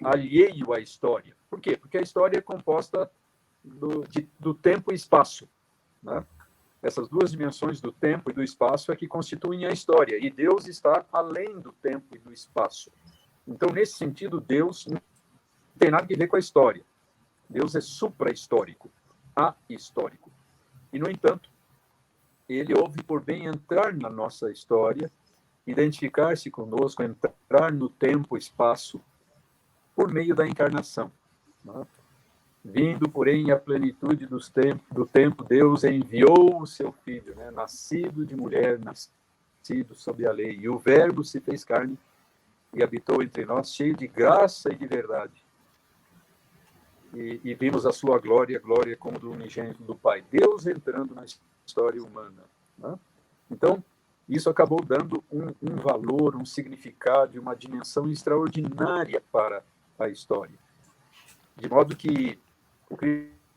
alheio à história. Por quê? Porque a história é composta do tempo e espaço. Né? Essas duas dimensões do tempo e do espaço é que constituem a história, e Deus está além do tempo e do espaço. Então, nesse sentido, Deus não tem nada a ver com a história. Deus é supra-histórico, ahistórico. E, no entanto, ele ouve por bem entrar na nossa história, identificar-se conosco, entrar no tempo e espaço, por meio da encarnação. Né? Vindo, porém, à plenitude do tempo, Deus enviou o seu Filho, né? Nascido de mulher, nascido sob a lei. E o Verbo se fez carne e habitou entre nós, cheio de graça e de verdade. E vimos a sua glória como do unigênito do Pai. Deus entrando na história humana. Né? Então, isso acabou dando um valor, um significado e uma dimensão extraordinária para a história. De modo que o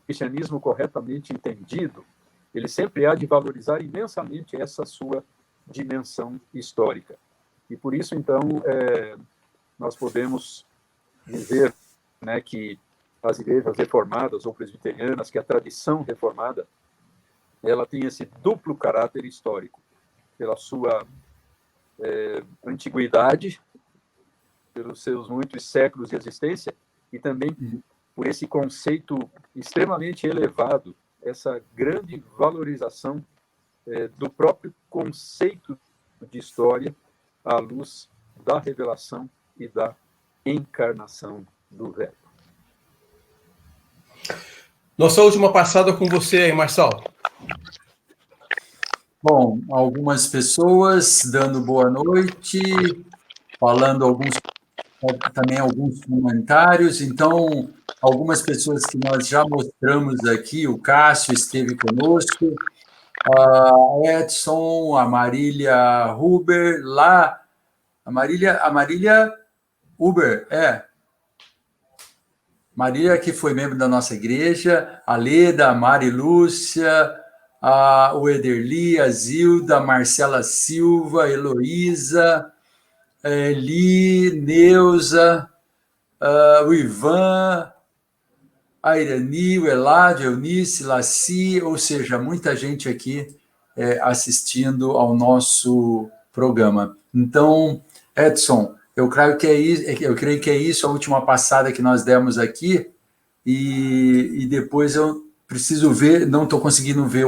cristianismo corretamente entendido, ele sempre há de valorizar imensamente essa sua dimensão histórica. E por isso, então, nós podemos dizer, né, que as igrejas reformadas ou presbiterianas, que a tradição reformada, ela tem esse duplo caráter histórico, pela sua antiguidade, pelos seus muitos séculos de existência, e também por esse conceito extremamente elevado, essa grande valorização do próprio conceito de história à luz da revelação e da encarnação do Verbo. Nossa última passada com você aí, Marçal. Bom, algumas pessoas dando boa noite, falando também alguns comentários. Então, algumas pessoas que nós já mostramos aqui, o Cássio esteve conosco, a Edson, a Marília Huber, lá, a Marília Huber, Marília, que foi membro da nossa igreja, a Leda, a Mari Lúcia, o Ederli, a Zilda, a Marcela Silva, a Heloísa, a Eli, Neuza, o Ivan, a Irani, o Eládio, a Eunice, Laci, ou seja, muita gente aqui assistindo ao nosso programa. Então, Edson, eu creio que é isso a última passada que nós demos aqui, e depois eu preciso ver, não estou conseguindo ver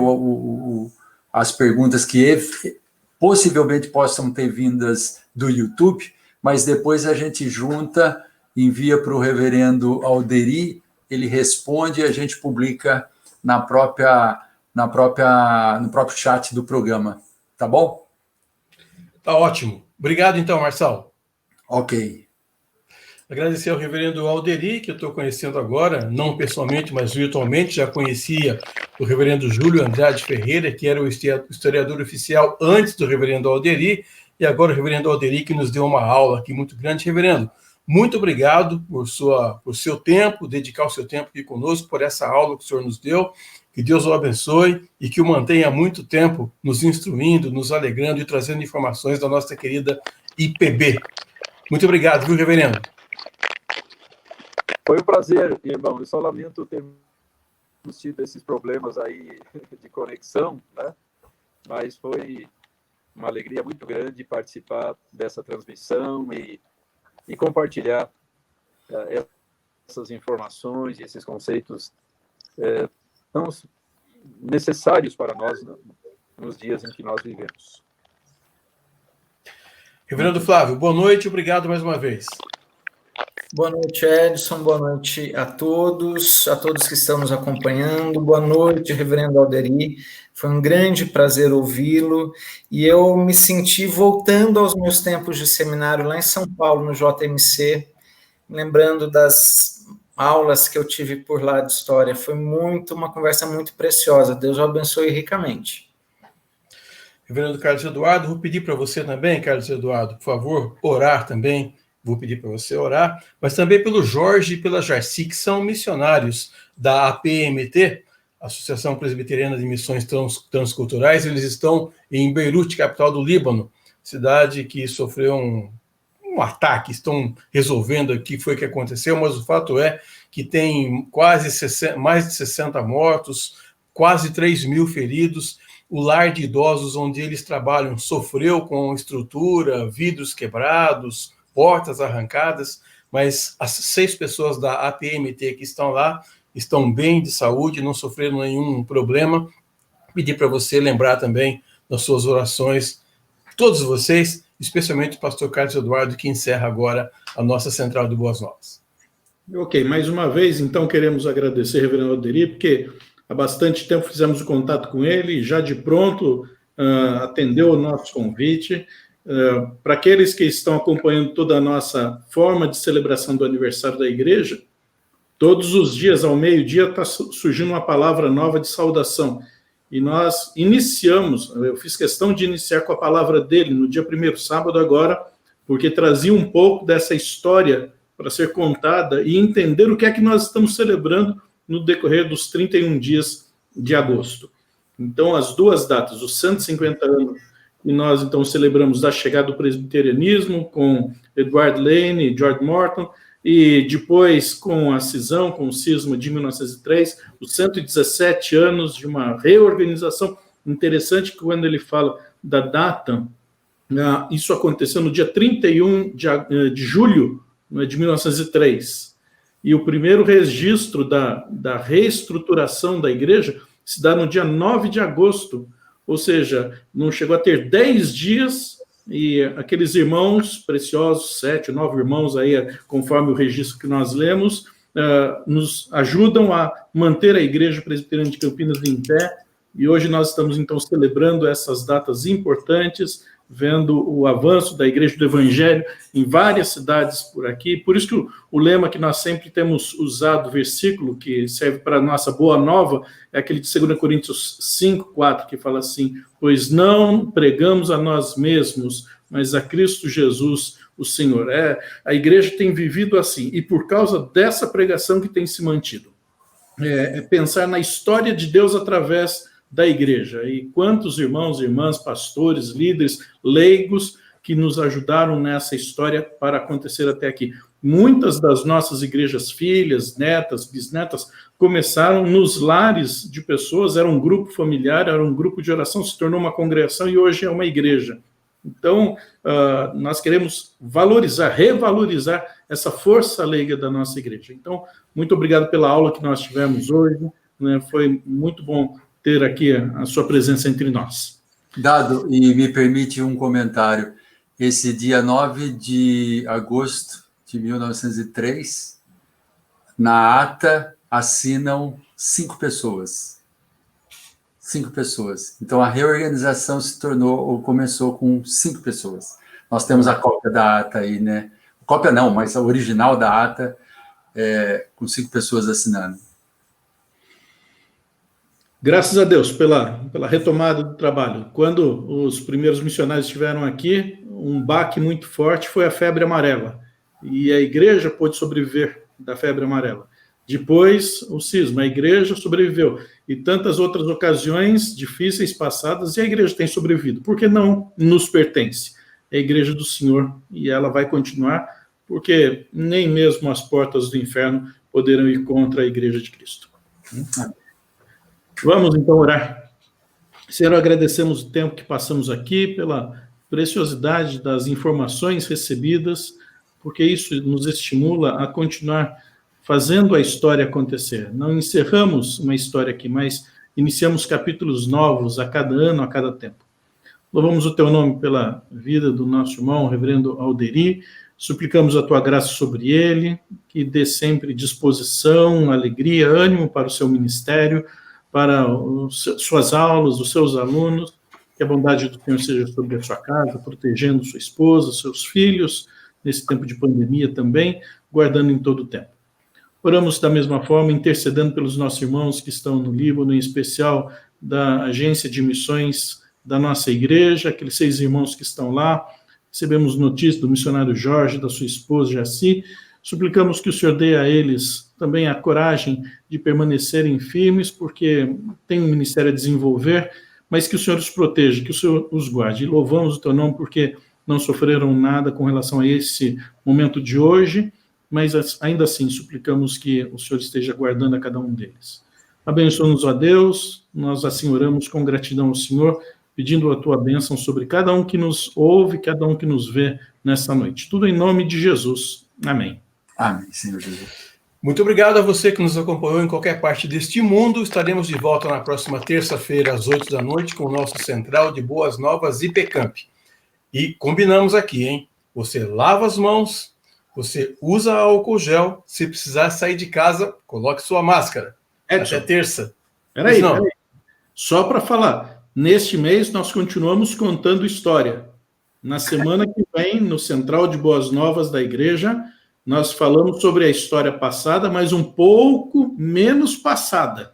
as perguntas que possivelmente possam ter vindas do YouTube, mas depois a gente junta, envia para o reverendo Alderi, ele responde e a gente publica no próprio chat do programa. Tá bom? Tá ótimo. Obrigado, então, Marçal. Ok. Agradecer ao reverendo Alderi, que eu estou conhecendo agora, não pessoalmente, mas virtualmente. Já conhecia o reverendo Júlio Andrade Ferreira, que era o historiador oficial antes do reverendo Alderi, e agora o reverendo Alderi, que nos deu uma aula aqui muito grande. Reverendo, muito obrigado por seu tempo, dedicar o seu tempo aqui conosco, por essa aula que o senhor nos deu. Que Deus o abençoe e que o mantenha há muito tempo nos instruindo, nos alegrando e trazendo informações da nossa querida IPB. Muito obrigado, viu, reverendo? Foi um prazer, irmão. Eu só lamento termos tido esses problemas aí de conexão, né? Mas foi uma alegria muito grande participar dessa transmissão e compartilhar essas informações e esses conceitos tão necessários para nós nos dias em que nós vivemos. Reverendo Flávio, boa noite, obrigado mais uma vez. Boa noite, Edson, boa noite a todos que estão nos acompanhando. Boa noite, reverendo Alderi. Foi um grande prazer ouvi-lo e eu me senti voltando aos meus tempos de seminário lá em São Paulo, no JMC, lembrando das aulas que eu tive por lá de história. Foi uma conversa muito preciosa. Deus o abençoe ricamente. Reverendo Carlos Eduardo, vou pedir para você também, Carlos Eduardo, por favor, orar também. Vou pedir para você orar, mas também pelo Jorge e pela Jarci, que são missionários da APMT, Associação Presbiteriana de Missões Transculturais. Eles estão em Beirute, capital do Líbano, cidade que sofreu um ataque. Estão resolvendo aqui o que foi que aconteceu, mas o fato é que tem mais de 60 mortos, quase 3.000 feridos. O lar de idosos onde eles trabalham sofreu com estrutura, vidros quebrados, portas arrancadas, mas as 6 pessoas da APMT que estão lá estão bem de saúde, não sofreram nenhum problema. Pedir para você lembrar também das suas orações, todos vocês, especialmente o pastor Carlos Eduardo, que encerra agora a nossa Central de Boas Novas. Ok, mais uma vez, então, queremos agradecer, reverendo Alderi, porque há bastante tempo fizemos o contato com ele, já de pronto atendeu o nosso convite. Para aqueles que estão acompanhando toda a nossa forma de celebração do aniversário da igreja, todos os dias, ao meio-dia, está surgindo uma palavra nova de saudação. E nós iniciamos, eu fiz questão de iniciar com a palavra dele no dia 1º sábado agora, porque trazia um pouco dessa história para ser contada e entender o que é que nós estamos celebrando no decorrer dos 31 dias de agosto. Então, as duas datas, os 150 anos, e nós, então, celebramos a chegada do presbiterianismo com Edward Lane e George Morton, e depois com a cisão, com o cisma de 1903, os 117 anos de uma reorganização. Interessante que quando ele fala da data, isso aconteceu no dia 31 de julho de 1903, e o primeiro registro da reestruturação da igreja se dá no dia 9 de agosto, ou seja, não chegou a ter 10 dias, e aqueles irmãos preciosos, 7, 9 irmãos aí, conforme o registro que nós lemos, nos ajudam a manter a Igreja Presbiteriana de Campinas em pé, e hoje nós estamos, então, celebrando essas datas importantes, vendo o avanço da Igreja do Evangelho em várias cidades por aqui. Por isso que o lema que nós sempre temos usado, o versículo que serve para a nossa boa nova, é aquele de 2 Coríntios 5, 4, que fala assim: pois não pregamos a nós mesmos, mas a Cristo Jesus, o Senhor. A igreja tem vivido assim, e por causa dessa pregação que tem se mantido. Pensar na história de Deus através da igreja, e quantos irmãos, irmãs, pastores, líderes, leigos que nos ajudaram nessa história para acontecer até aqui. Muitas das nossas igrejas filhas, netas, bisnetas, começaram nos lares de pessoas, era um grupo familiar, era um grupo de oração, se tornou uma congregação e hoje é uma igreja. Então, nós queremos valorizar, revalorizar essa força leiga da nossa igreja. Então, muito obrigado pela aula que nós tivemos hoje, né? Foi muito bom ter aqui a sua presença entre nós. Dado, e me permite um comentário. Esse dia 9 de agosto de 1903, na ata assinam 5 pessoas. 5 pessoas. Então, a reorganização se tornou, ou começou com 5 pessoas. Nós temos a cópia da ata aí, né? Cópia não, mas a original da ata, com 5 pessoas assinando. Graças a Deus pela retomada do trabalho. Quando os primeiros missionários estiveram aqui, um baque muito forte foi a febre amarela. E a igreja pôde sobreviver da febre amarela. Depois, o cisma, a igreja sobreviveu. E tantas outras ocasiões difíceis passadas, e a igreja tem sobrevivido. Porque não nos pertence. É a igreja do Senhor, e ela vai continuar, porque nem mesmo as portas do inferno poderão ir contra a igreja de Cristo. Vamos, então, orar. Senhor, agradecemos o tempo que passamos aqui, pela preciosidade das informações recebidas, porque isso nos estimula a continuar fazendo a história acontecer. Não encerramos uma história aqui, mas iniciamos capítulos novos a cada ano, a cada tempo. Louvamos o teu nome pela vida do nosso irmão, o reverendo Alderi, suplicamos a tua graça sobre ele, que dê sempre disposição, alegria, ânimo para o seu ministério, para suas aulas, os seus alunos, que a bondade do Senhor seja sobre a sua casa, protegendo sua esposa, seus filhos, nesse tempo de pandemia também, guardando em todo o tempo. Oramos da mesma forma, intercedendo pelos nossos irmãos que estão no Líbano, em especial da agência de missões da nossa igreja, aqueles 6 irmãos que estão lá. Recebemos notícia do missionário Jorge, da sua esposa Jaci. Suplicamos que o Senhor dê a eles também a coragem de permanecerem firmes, porque tem um ministério a desenvolver, mas que o Senhor os proteja, que o Senhor os guarde. E louvamos o teu nome porque não sofreram nada com relação a esse momento de hoje, mas ainda assim suplicamos que o Senhor esteja guardando a cada um deles. Abençoa-nos, ó Deus, nós assim oramos com gratidão ao Senhor, pedindo a tua bênção sobre cada um que nos ouve, cada um que nos vê nessa noite. Tudo em nome de Jesus. Amém. Amém, Senhor Jesus. Muito obrigado a você que nos acompanhou em qualquer parte deste mundo. Estaremos de volta na próxima terça-feira, às 8 da noite, com o nosso Central de Boas Novas IPCamp. E combinamos aqui, hein? Você lava as mãos, você usa álcool gel, se precisar sair de casa, coloque sua máscara. Até terça. Peraí. Só para falar, neste mês nós continuamos contando história. Na semana que vem, no Central de Boas Novas da Igreja, nós falamos sobre a história passada, mas um pouco menos passada,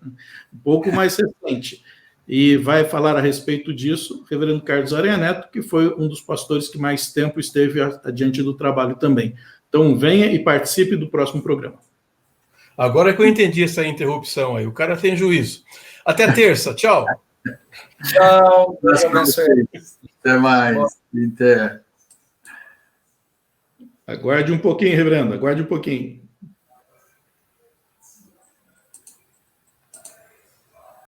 um pouco mais recente. E vai falar a respeito disso o reverendo Carlos Aranha Neto, que foi um dos pastores que mais tempo esteve adiante do trabalho também. Então, venha e participe do próximo programa. Agora que eu entendi essa interrupção aí, o cara tem juízo. Até terça, tchau. Tchau. Até mais. Até. Aguarde um pouquinho, reverendo, aguarde um pouquinho.